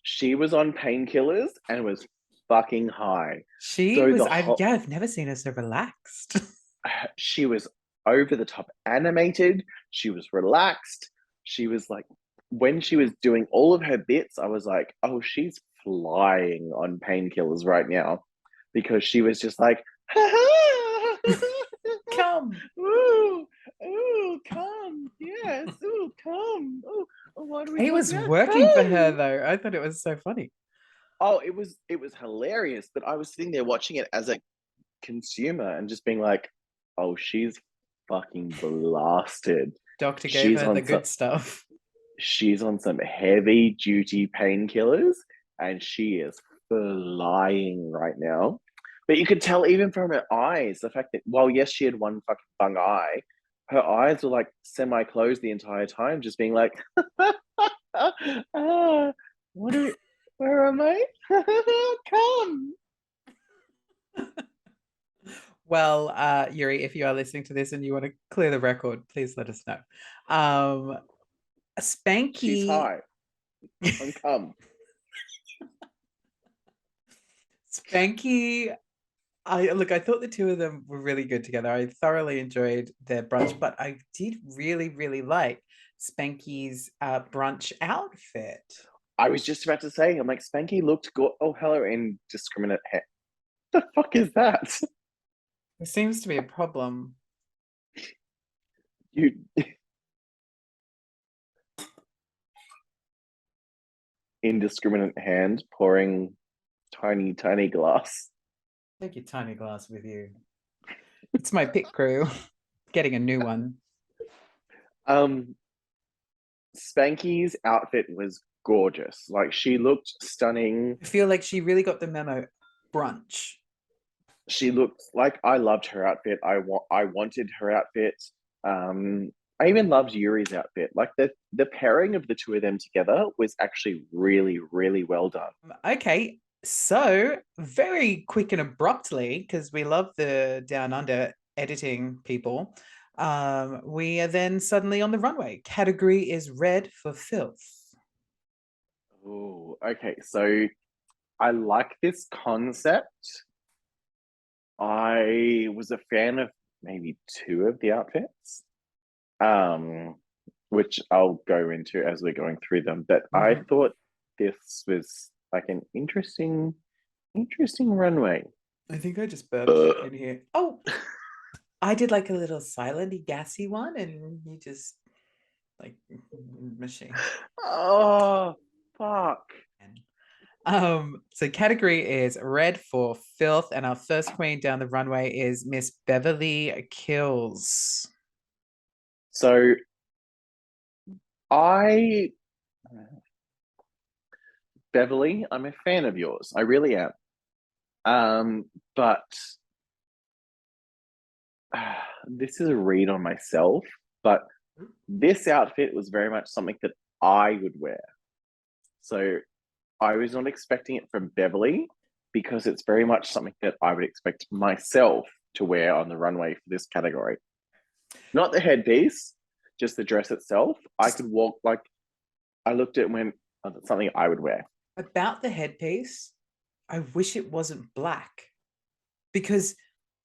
She was on painkillers and was fucking high. She So was, the whole I've never seen her so relaxed. she was over the top animated. She was relaxed. She was like, when she was doing all of her bits, I was like, oh, she's flying on painkillers right now because she was just like, Come. ooh, ooh, come, yes, ooh, come, ooh, what do we It want? was Yes, working for her come. though. I thought it was so funny. Oh, it was hilarious, but I was sitting there watching it as a consumer and just being like, oh, she's fucking blasted. Doctor gave She's her the on some good stuff. she's on some heavy duty painkillers and she is flying right now. But you could tell even from her eyes, the fact that while yes, she had one fucking bung eye, her eyes were like semi-closed the entire time, just being like, ah, what are we, where am I? Come. Well, Yuri, if you are listening to this and you want to clear the record, please let us know. Um, She's Spanky, high on come. Spanky. I thought the two of them were really good together. I thoroughly enjoyed their brunch, but I did really, really like Spanky's brunch outfit. I was just about to say, I'm like, Spanky looked good. Oh, hello, indiscriminate hair. The fuck is that? There seems to be a problem. You indiscriminate hand pouring tiny, tiny glass. Take your tiny glass with you. It's my pit crew. Getting a new one. Um, Spanky's outfit was gorgeous. Like she looked stunning. I feel like she really got the memo. Brunch. She looked like I loved her outfit. I wanted her outfit. I even loved Yuri's outfit. Like the pairing of the two of them together was actually really, really well done. Okay, so very quick and abruptly, because we love the Down Under editing people, we are then suddenly on the runway. Category is red for filth. Oh, okay. So I like this concept. I was a fan of maybe two of the outfits, um, which I'll go into as we're going through them. But I Mhm. thought this was like an interesting runway. I think I just burped Ugh. in here. Oh, I did like a little silent gassy one, and you just like machine. Oh, fuck. So category is red for filth, and our first queen down the runway is Miss Beverly Kills. So I, Beverly, I'm a fan of yours. I really am. But this is a read on myself, but this outfit was very much something that I would wear. So I was not expecting it from Beverly because it's very much something that I would expect myself to wear on the runway for this category. Not the headpiece, just the dress itself. I could walk like I looked at it and went, oh, that's something I would wear. About the headpiece, I wish it wasn't black because,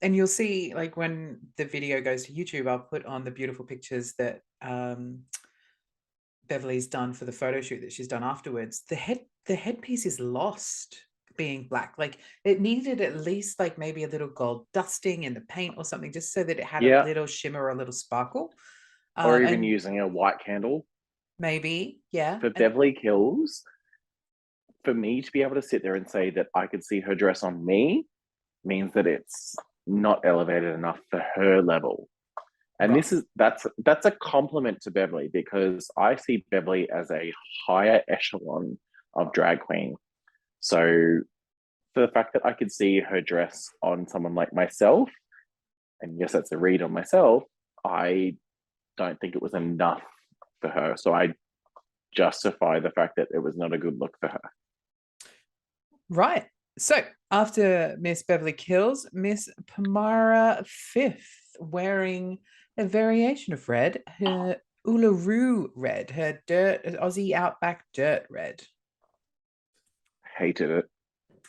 and you'll see like when the video goes to YouTube, I'll put on the beautiful pictures that Beverly's done for the photo shoot that she's done afterwards. The headpiece is lost being black. Like it needed at least like maybe a little gold dusting in the paint or something, just so that it had a Yeah. little shimmer or a little sparkle. Or even And using a white candle. maybe, yeah. For Beverly Hills, for me to be able to sit there and say that I could see her dress on me means that it's not elevated enough for her level. And Right. that's a compliment to Beverly because I see Beverly as a higher echelon of drag queen. So for the fact that I could see her dress on someone like myself, and yes, that's a read on myself, I don't think it was enough for her. So I justify the fact that it was not a good look for her. Right. So after Miss Beverly Kills, Miss Pamara Fifth, wearing a variation of red, her Uluru red, her Aussie Outback dirt red. Hated it.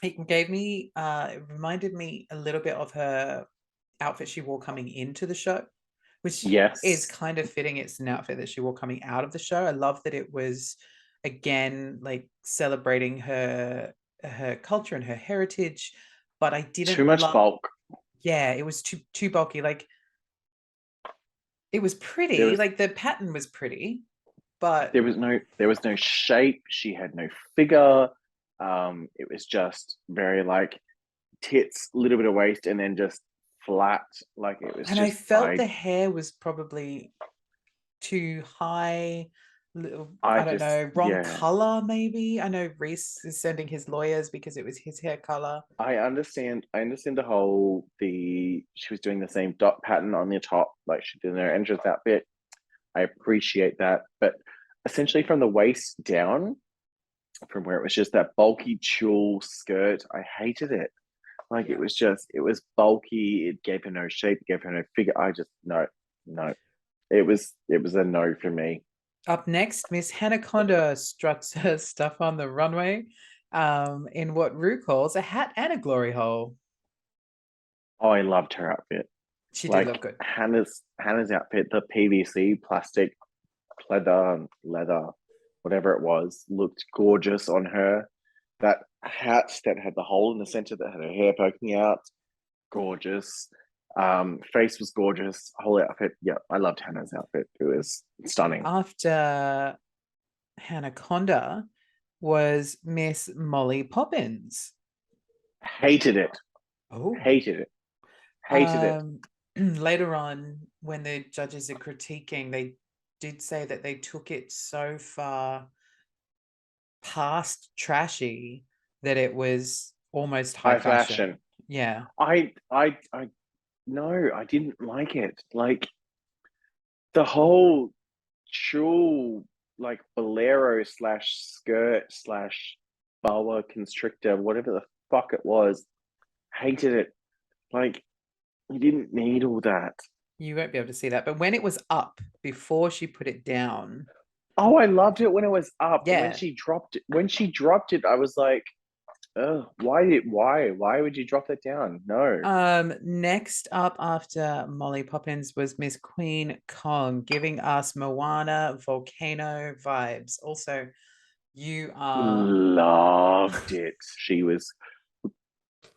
It gave me, it reminded me a little bit of her outfit she wore coming into the show, which is Yes. kind of fitting. It's an outfit that she wore coming out of the show. I love that it was, again, like celebrating her culture and her heritage, but I Too didn't much love. bulk. Yeah, it was too bulky. Like it was There pretty, was like the pattern was pretty, but there was no shape. She had no figure. It was just very like tits, a little bit of waist, and then just flat. Like it was and I just felt the hair was probably too high. I I don't just know, wrong yeah. color maybe. I know Reese is sending his lawyers because it was his hair color. I understand the whole she was doing the same dot pattern on the top like she did in her entrance outfit. I appreciate that, but essentially from the waist down, from where it was just that bulky tulle skirt, I hated it. Like Yeah. it was bulky. It gave her no shape. It gave her no figure. I just no, no. It was a no for me. Up next, Miss Hanaconda struts her stuff on the runway in what Rue calls a hat and a glory hole. Oh, I loved her outfit. She did look Like good. Hannah's outfit, the PVC plastic leather, whatever it was, looked gorgeous on her. That hat that had the hole in the center that had her hair poking out, gorgeous. Face was gorgeous. Whole outfit, yeah, I loved Hannah's outfit. It was stunning. After Hanaconda was Miss Molly Poppins. Hated it. Oh. Hated it. Hated it. Later on, when the judges are critiquing, they did say that they took it so far past trashy that it was almost high High fashion. fashion. Yeah. I no, I didn't like it. Like the whole tulle, like bolero slash skirt slash boa constrictor, whatever the fuck it was, hated it. Like you didn't need all that. You won't be able to see that. But when it was up before she put it down, Oh, I loved it when it was up. yeah. When she dropped it, I was like, oh, why would you drop that down? No. Next up after Molly Poppins was Miss Queen Kong, giving us Moana volcano vibes. Also, you are Loved it. She was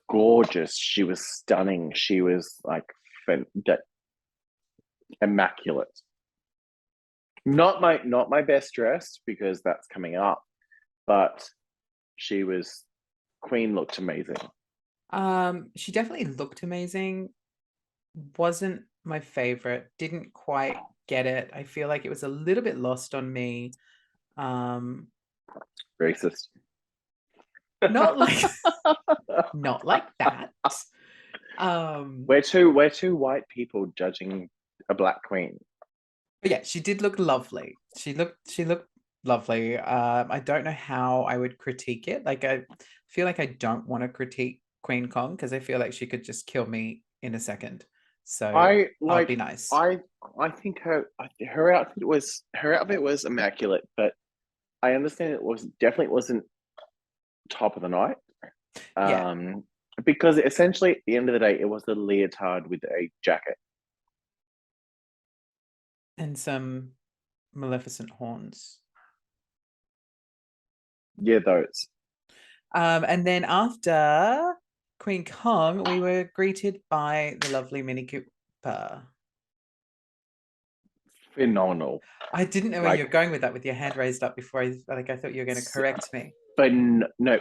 gorgeous. She was stunning. She was like immaculate. Not my best dressed because that's coming up, but she was Queen looked amazing. she definitely looked amazing. Wasn't my favorite. Didn't quite get it. I feel like it was a little bit lost on me. Um, Racist. not like not like that. Um, We're two white people judging a black queen. but yeah, she did look lovely. She looked lovely. I don't know how I would critique it. Like I feel like I don't want to critique Queen Kong because I feel like she could just kill me in a second. So I I'll be like nice. I think her outfit was immaculate, but I understand it was definitely wasn't top of the night. Yeah, Um, because essentially at the end of the day, it was a leotard with a jacket. and some Maleficent horns. Yeah, those And then after Queen Kong, we were greeted by the lovely Mini Cooper. phenomenal. I didn't know where Like you're going with that with your hand raised up before I thought you were going to correct me. no,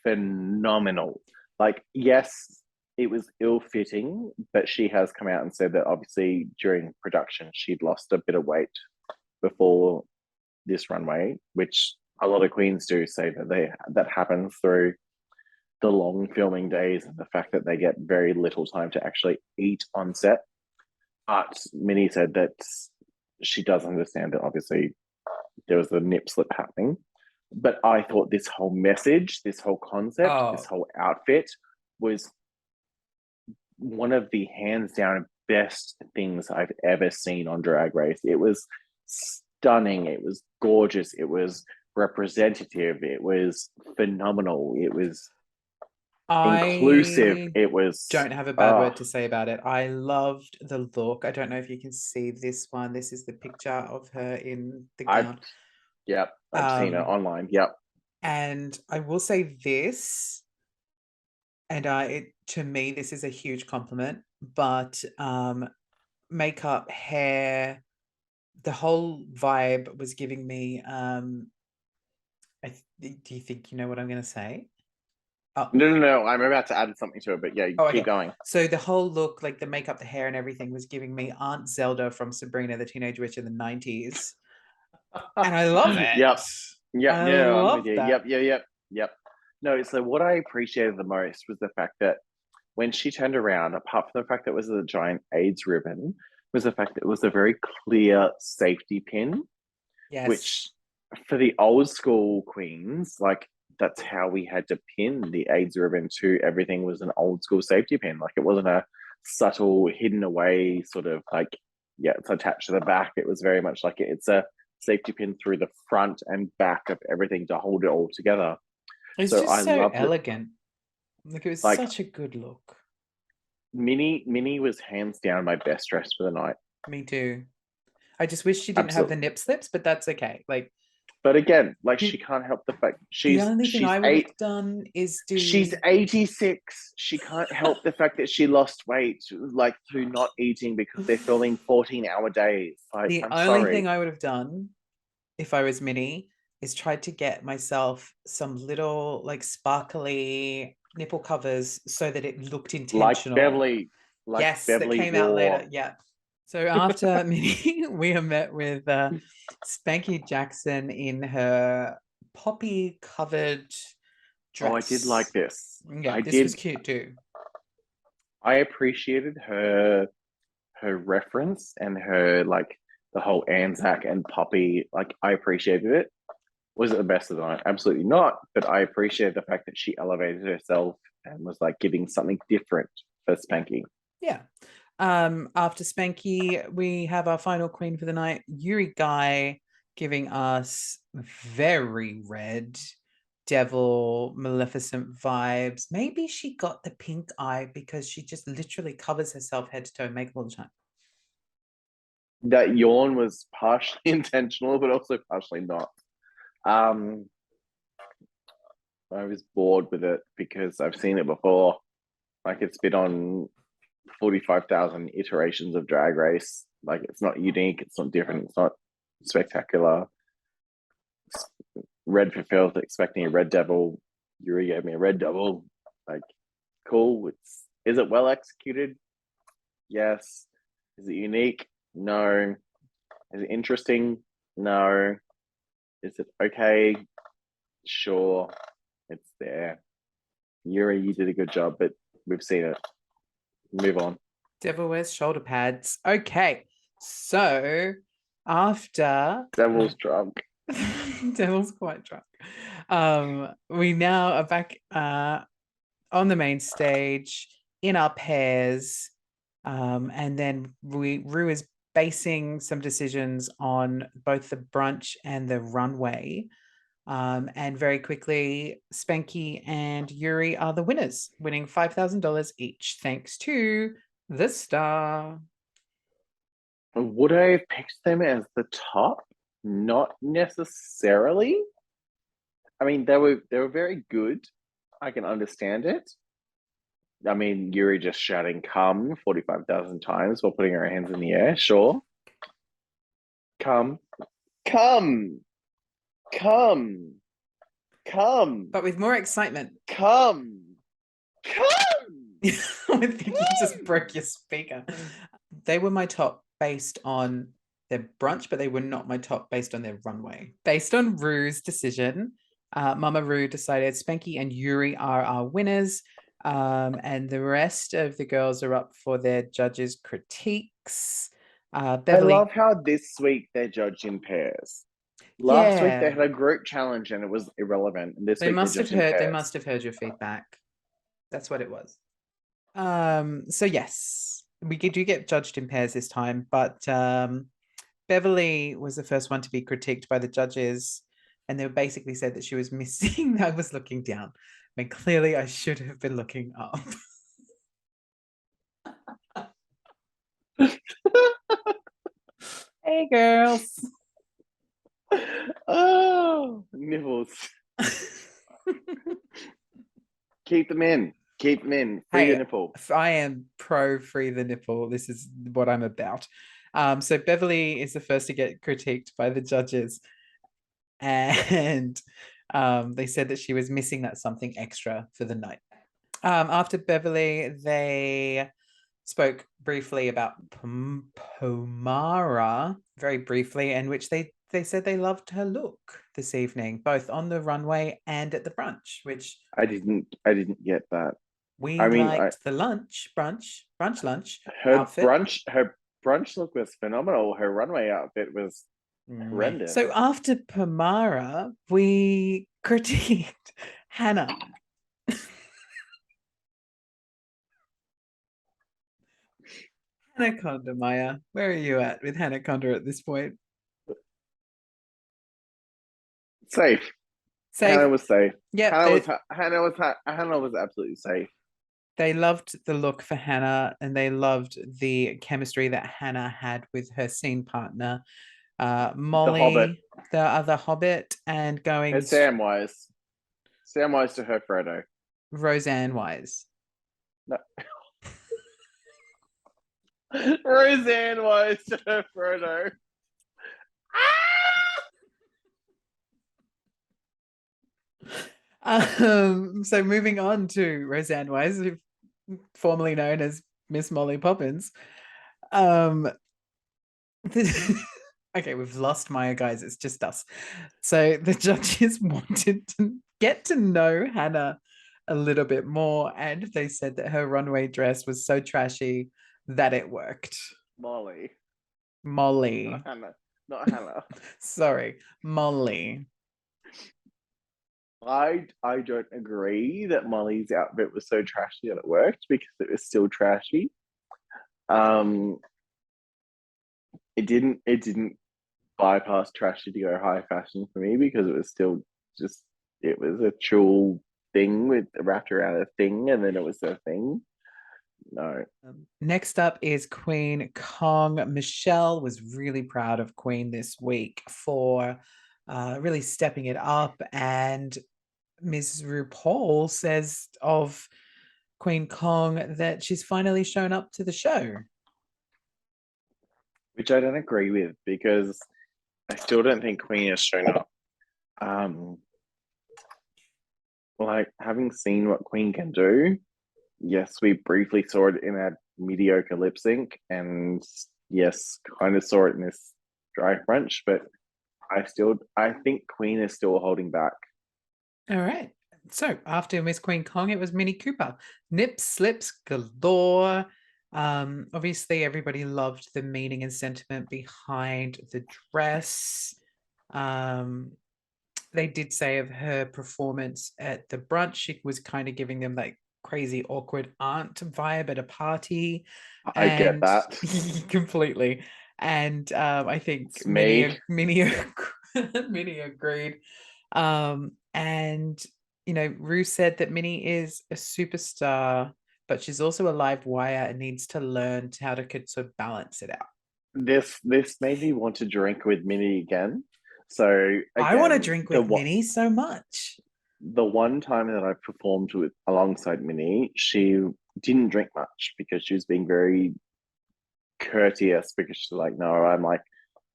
phenomenal. Like, yes, it was ill-fitting, but she has come out and said that obviously during production she'd lost a bit of weight before this runway, which a lot of queens do say that happens through the long filming days and the fact that they get very little time to actually eat on set. But Minnie said that she does understand that obviously there was a nip slip happening. But I thought this whole message, this whole concept, this Oh, whole outfit was one of the hands down best things I've ever seen on Drag Race. It was stunning. It was gorgeous. It was representative. It was phenomenal. It was inclusive. I It was, don't have a bad word to say about it. I loved the look. I don't know if you can see this one. This is the picture of her in the I've, gown. yep, I've seen it Um, online. Yep. and I will say this, and to me, this is a huge compliment, but makeup, hair, the whole vibe was giving me do you think you know what I'm going to say? Oh, No, no, no. I'm about to add something to it, but yeah, oh, keep okay. going. So the whole look, like the makeup, the hair, and everything was giving me Aunt Zelda from Sabrina the Teenage Witch in the 90s. And I love it. Yep. Yep. I Yeah, I'm with love you. that. Yep. Yeah. Yep. Yep. No, so what I appreciated the most was the fact that when she turned around, apart from the fact that it was a giant AIDS ribbon, was the fact that it was a very clear safety pin, Yes. which for the old school queens, like that's how we had to pin the AIDS ribbon to everything was an old school safety pin. Like it wasn't a subtle, hidden away sort of like, yeah, it's attached to the back. It was very much like it's a safety pin through the front and back of everything to hold it all together. It's So just I so loved it. elegant. Like it was Like such a good look. Minnie was hands down my best dress for the night. Me too. I just wish she didn't have the Absolutely. nip slips, but that's okay. Like But again, like she the, can't help the fact the she's only thing she's I would have eight done is she's do 86. She can't help the fact that she lost weight, like through not eating because they're filming 14-hour days. Like, the I'm only thing sorry. I would have done if I was Minnie is tried to get myself some little like sparkly nipple covers so that it looked Like intentional. Beverly, like Yes, that Beverly came out wore. later. Yeah. So after Minnie, we are met with Spanky Jackson in her poppy covered Oh, I did like dress. this. Yeah, I this was did. cute too. I appreciated her reference and her like the whole Anzac and Poppy. Like I appreciated it. Was it the best of the night? Absolutely not. But I appreciate the fact that she elevated herself and was like giving something different for Spanky. Yeah. After Spanky, we have our final queen for the night, Yuri Guy, giving us very red devil maleficent vibes. Maybe she got the pink eye because she just literally covers herself head to toe makeup all the time. That yawn was partially intentional, but also partially not. Um, I was bored with it because I've seen it before. Like it's been on 45,000 iterations of Drag Race. Like it's not unique, it's not different, it's not spectacular. Red fulfilled, expecting a red devil. Yuri gave me a red devil. Like, cool. Is it well executed? Yes. Is it unique? No. Is it interesting? No. Is it okay? Sure. It's there. Yuri, you did a good job, but We've seen it. Move on. Devil wears shoulder pads. Okay, so after Devil's drunk. Devil's quite drunk. We now are back on the main stage in our pairs. And then Rue is basing some decisions on both the brunch and the runway. And very quickly, Spanky and Yuri are the winners, winning $5,000 each, thanks to the star. Would I have picked them as the top? Not necessarily. I mean, they were very good. I can understand it. I mean, Yuri just shouting "come" 45,000 times while putting her hands in the air. Sure, come, come, come, come, But with more excitement. come, come. I think you just broke your speaker. They were my top based on their brunch, but they were not my top based on their runway. Based on Rue's decision, Mama Rue decided Spanky and Yuri are our winners. And the rest of the girls are up for their judges' critiques. Beverly, I love how this week they're judged in pairs. Last week they had a group challenge and it was irrelevant. And this week they're just in pairs. They must have heard your feedback. That's what it was. So yes, we do get judged in pairs this time, but Beverly was the first one to be critiqued by the judges, and they basically said that she was missing. I was looking down. I mean, clearly I should have been looking up. Hey, girls. Oh, nipples. Keep them in. Keep them in. Free the nipple. I am pro free the nipple. This is what I'm about. So Beverly is the first to get critiqued by the judges. And they said that she was missing that something extra for the night. After Beverly, they spoke briefly about Pomara, very briefly, in which they said they loved her look this evening, both on the runway and at the brunch, which I didn't get that. we liked the brunch outfit. Her brunch look was phenomenal. Her runway outfit was horrendous. So after Pomara, we critiqued Hannah. Anaconda, Maya. Where are you at with Anaconda at this point? Safe. Hannah was safe. Yeah, Hannah was absolutely safe. They loved the look for Hannah, and they loved the chemistry that Hannah had with her scene partner, Molly, the other Hobbit, and going her Samwise to her Frodo. Roseanne Wise. No. Roseanne Wise to her Frodo. So moving on to Roseanne Wise, formerly known as Miss Molly Poppins. Okay, we've lost Maya, guys. It's just us. So the judges wanted to get to know Hannah a little bit more, and they said that her runway dress was so trashy that it worked. Molly. Not Hannah. Sorry, Molly. I don't agree that Molly's outfit was so trashy that it worked, because it was still trashy. It didn't bypass trashy to go high fashion for me, because it was still just, it was a tulle thing with wrapped around a thing, and then it was a thing. No. Next up is Queen Kong. Michelle was really proud of Queen this week for really stepping it up, and Ms. RuPaul says of Queen Kong that she's finally shown up to the show. Which I don't agree with, because I still don't think Queen has shown up. Like, having seen what Queen can do, yes, we briefly saw it in a mediocre lip sync, and yes, kind of saw it in this drag brunch, but I think Queen is still holding back. All right. So after Miss Queen Kong, it was Minnie Cooper. Nips, slips galore. Obviously, everybody loved the meaning and sentiment behind the dress. They did say of her performance at the brunch, she was kind of giving them like crazy, awkward aunt vibe at a party, I get and that. completely. And I think It's me. Minnie, Minnie agreed. And Rue said that Minnie is a superstar, but she's also a live wire and needs to learn how to sort of balance it out. This made me want to drink with Minnie again. So I want to again, drink with Minnie so much. the one time that I performed with alongside Minnie, she didn't drink much because she was being very courteous because she's like, no, I'm like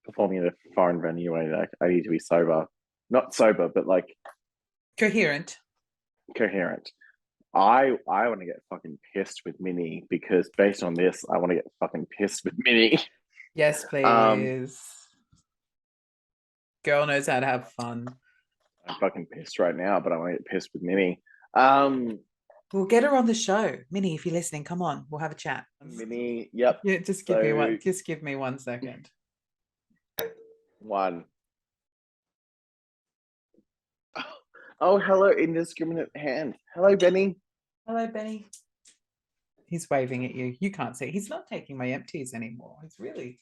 performing at a foreign venue and like I need to be sober. Not sober, but like Coherent. coherent. I want to get fucking pissed with Minnie because based on this, I want to get fucking pissed with Minnie. Yes, Um, please. Girl knows how to have fun. I'm fucking pissed right now, but I want to get pissed with Minnie. We'll get her on the show. Minnie, if you're listening, come on. We'll have a chat. Minnie, yep. Yeah, just give me 1 second. One. Oh, hello, indiscriminate hand. Hello, Benny. Hello, Benny. He's waving at you. You can't see. He's not taking my empties anymore. He's really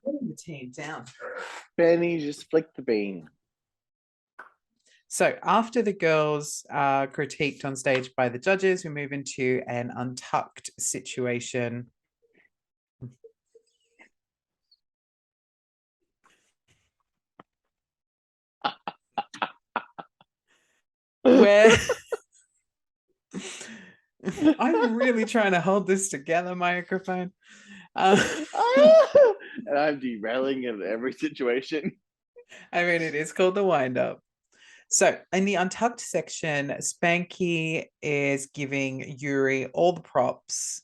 putting the team down. Benny just flicked the bean. So after the girls are critiqued on stage by the judges, we move into an untucked situation. Where I'm really trying to hold this together, Mya Crafone. And I'm derailing in every situation. I mean, it is called the wind up. So in the untucked section, Spanky is giving Yuri all the props.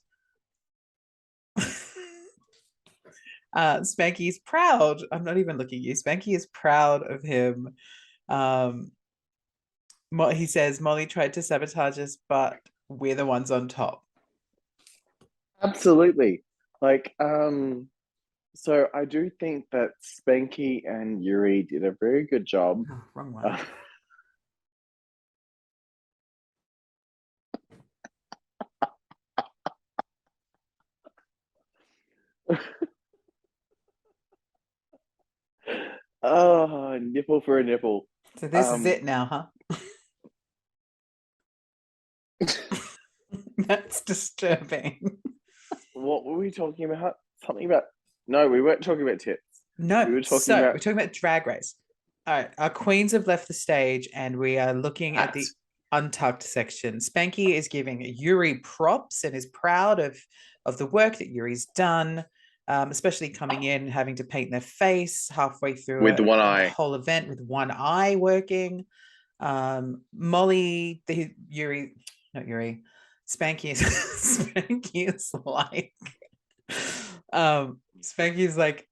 Spanky's proud. I'm not even looking at you. Spanky is proud of him. He says Molly tried to sabotage us, but we're the ones on top. Absolutely. Like, so I do think that Spanky and Yuri did a very good job. Oh, wrong one. Oh, nipple for a nipple. So this is it now, huh? That's disturbing. What were we talking about? Something about no, we weren't talking about tits. No, we were talking about we're talking about Drag Race. All right, our queens have left the stage and we are looking at the untucked section. Spanky is giving Yuri props and is proud of the work that Yuri's done, especially coming in, having to paint their face halfway through with one the eye. whole event with one eye working. Molly, Spanky is Spanky is like Spanky is like,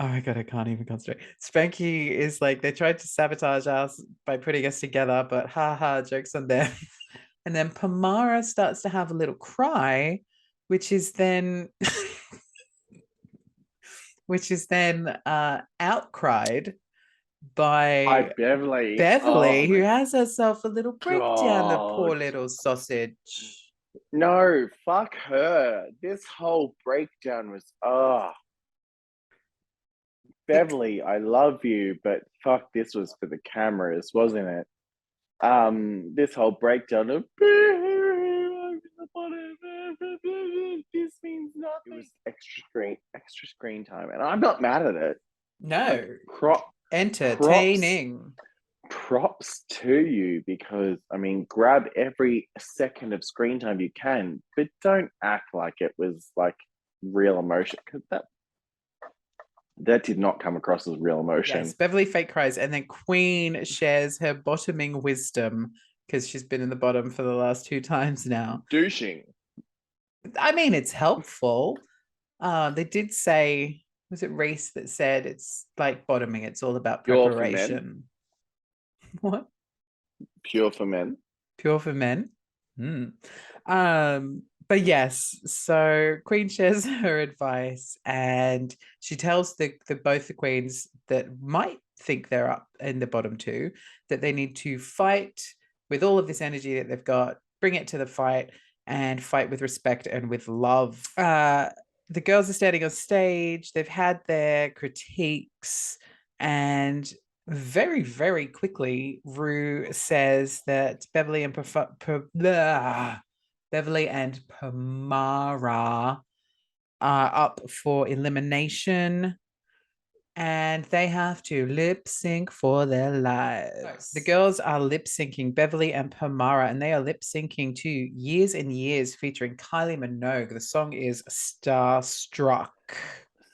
oh my god, I can't even concentrate. Spanky is like, they tried to sabotage us by putting us together, but haha, jokes on them. And then Pamara starts to have a little cry, which is then outcried by Beverly. Beverly, who has herself a little breakdown, the poor God. little sausage. No, fuck her. This whole breakdown was Beverly, I love you, but fuck, this was for the cameras, wasn't it? This whole breakdown of this means nothing. It was extra screen time, and I'm not mad at it. No, like, entertaining. Props to you because I mean, grab every second of screen time you can, but don't act like it was like real emotion because that did not come across as real emotion. Yes, Beverly fake cries, and then Queen shares her bottoming wisdom because she's been in the bottom for the last 2 times now. Douching. I mean, it's helpful. They did say, was it Reese that said it's like bottoming? It's all about preparation. What? Pure for men. Pure for men. Mm. But yes, so Queen shares her advice, and she tells the both the queens that might think they're up in the bottom two that they need to fight with all of this energy that they've got, bring it to the fight, and fight with respect and with love. The girls are standing on stage. They've had their critiques, and very, very quickly, Rue says that Beverly and Beverly and Pamara are up for elimination, and they have to lip sync for their lives. The girls are lip syncing, Beverly and Pamara, and they are lip syncing to Years and Years featuring Kylie Minogue. The song is Starstruck.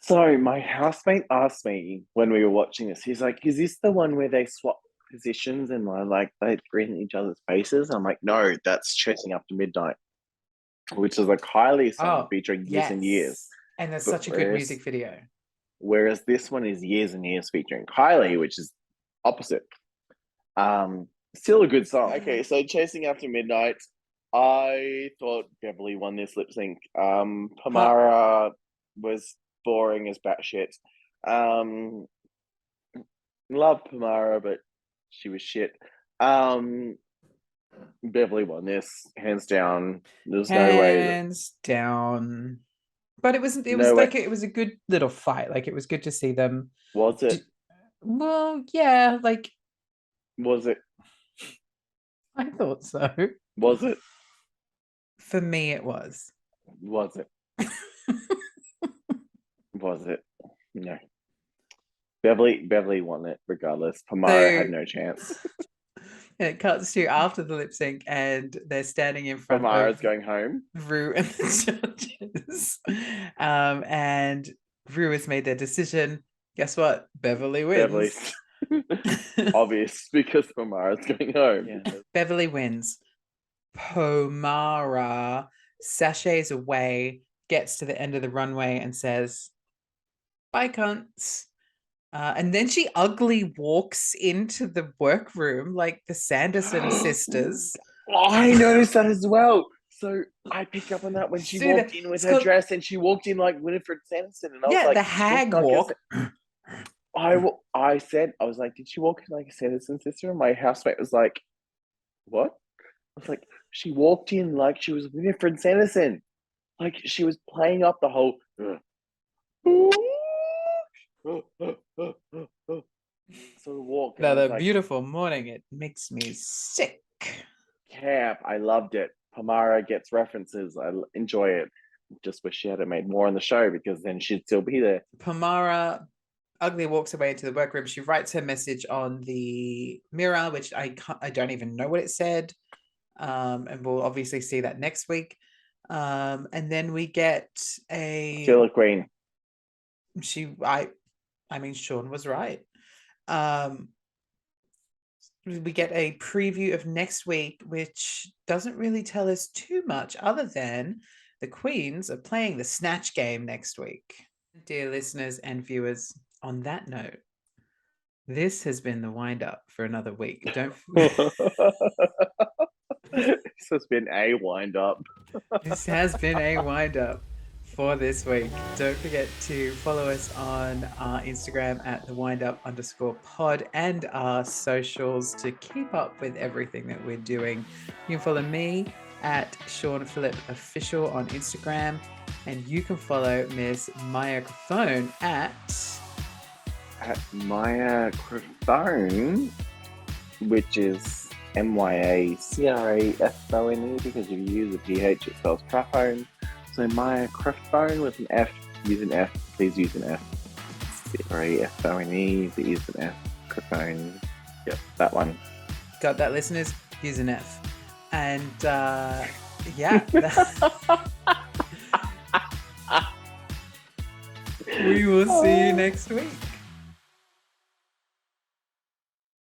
So my housemate asked me when we were watching this, he's like, is this the one where they swap positions and like they grin each other's faces? I'm like, no, that's Chasing After Midnight, which is a Kylie song featuring Years and Years. And there's such a good music video. Whereas this one is Years and Years featuring Kylie, which is opposite. Still a good song. Okay, so Chasing After Midnight, I thought Beverly won this lip sync. Pamara was boring as batshit. Love Pamara, but she was shit. Beverly won this hands down. There's no way. Hands down. But it was No like way. it was a good little fight. Like, it was good to see them. Was it? Well, yeah, like, Was it? I thought so. Was it? For me, it was. Was it? Was it? No. Beverly won it regardless. Pamara had no chance. And it cuts to after the lip sync, and they're standing in front Pamara's of going home. Rue and the judges. And Rue has made their decision. Guess what? Beverly wins. Obvious, because Pamara's going home. Yeah. Beverly wins. Pamara sachets away, gets to the end of the runway, and says, "Bye, cunts." And then she ugly walks into the workroom like the Sanderson sisters. I noticed that as well. So I picked up on that when she walked in with her dress, and she walked in like Winifred Sanderson, and I was like, the hag walk. I was like, did she walk in like a Sanderson sister? And my housemate was like, what? I was like, she walked in like she was Winifred Sanderson. Like she was playing up the whole sort of walk. Another beautiful morning. It makes me sick. Camp. I loved it. Pamara gets references. I enjoy it. Just wish she had made more on the show, because then she'd still be there. Pamara ugly walks away into the workroom. She writes her message on the mirror, which I don't even know what it said. And we'll obviously see that next week. And then we get Still a queen. I mean, Shaun was right. We get a preview of next week, which doesn't really tell us too much other than the queens are playing the Snatch game next week. Dear listeners and viewers, on that note, this has been the wind up for another week. This has been a wind up. This has been a wind up for this week. Don't forget to follow us on our Instagram at thewindup_pod and our socials to keep up with everything that we're doing. You can follow me at Shaun Phillip Official on Instagram, and you can follow Miss Mya Crafone at Mya Crafone, which is MYACRAFONE, because if you use a PH, it spells Crafone. So Mya Crafone with an F. Use an F. Please use an F. CRAFONE, but use an F. Crafone. Yep, that one. Got that, listeners? Use an F. And yeah. We will see you next week.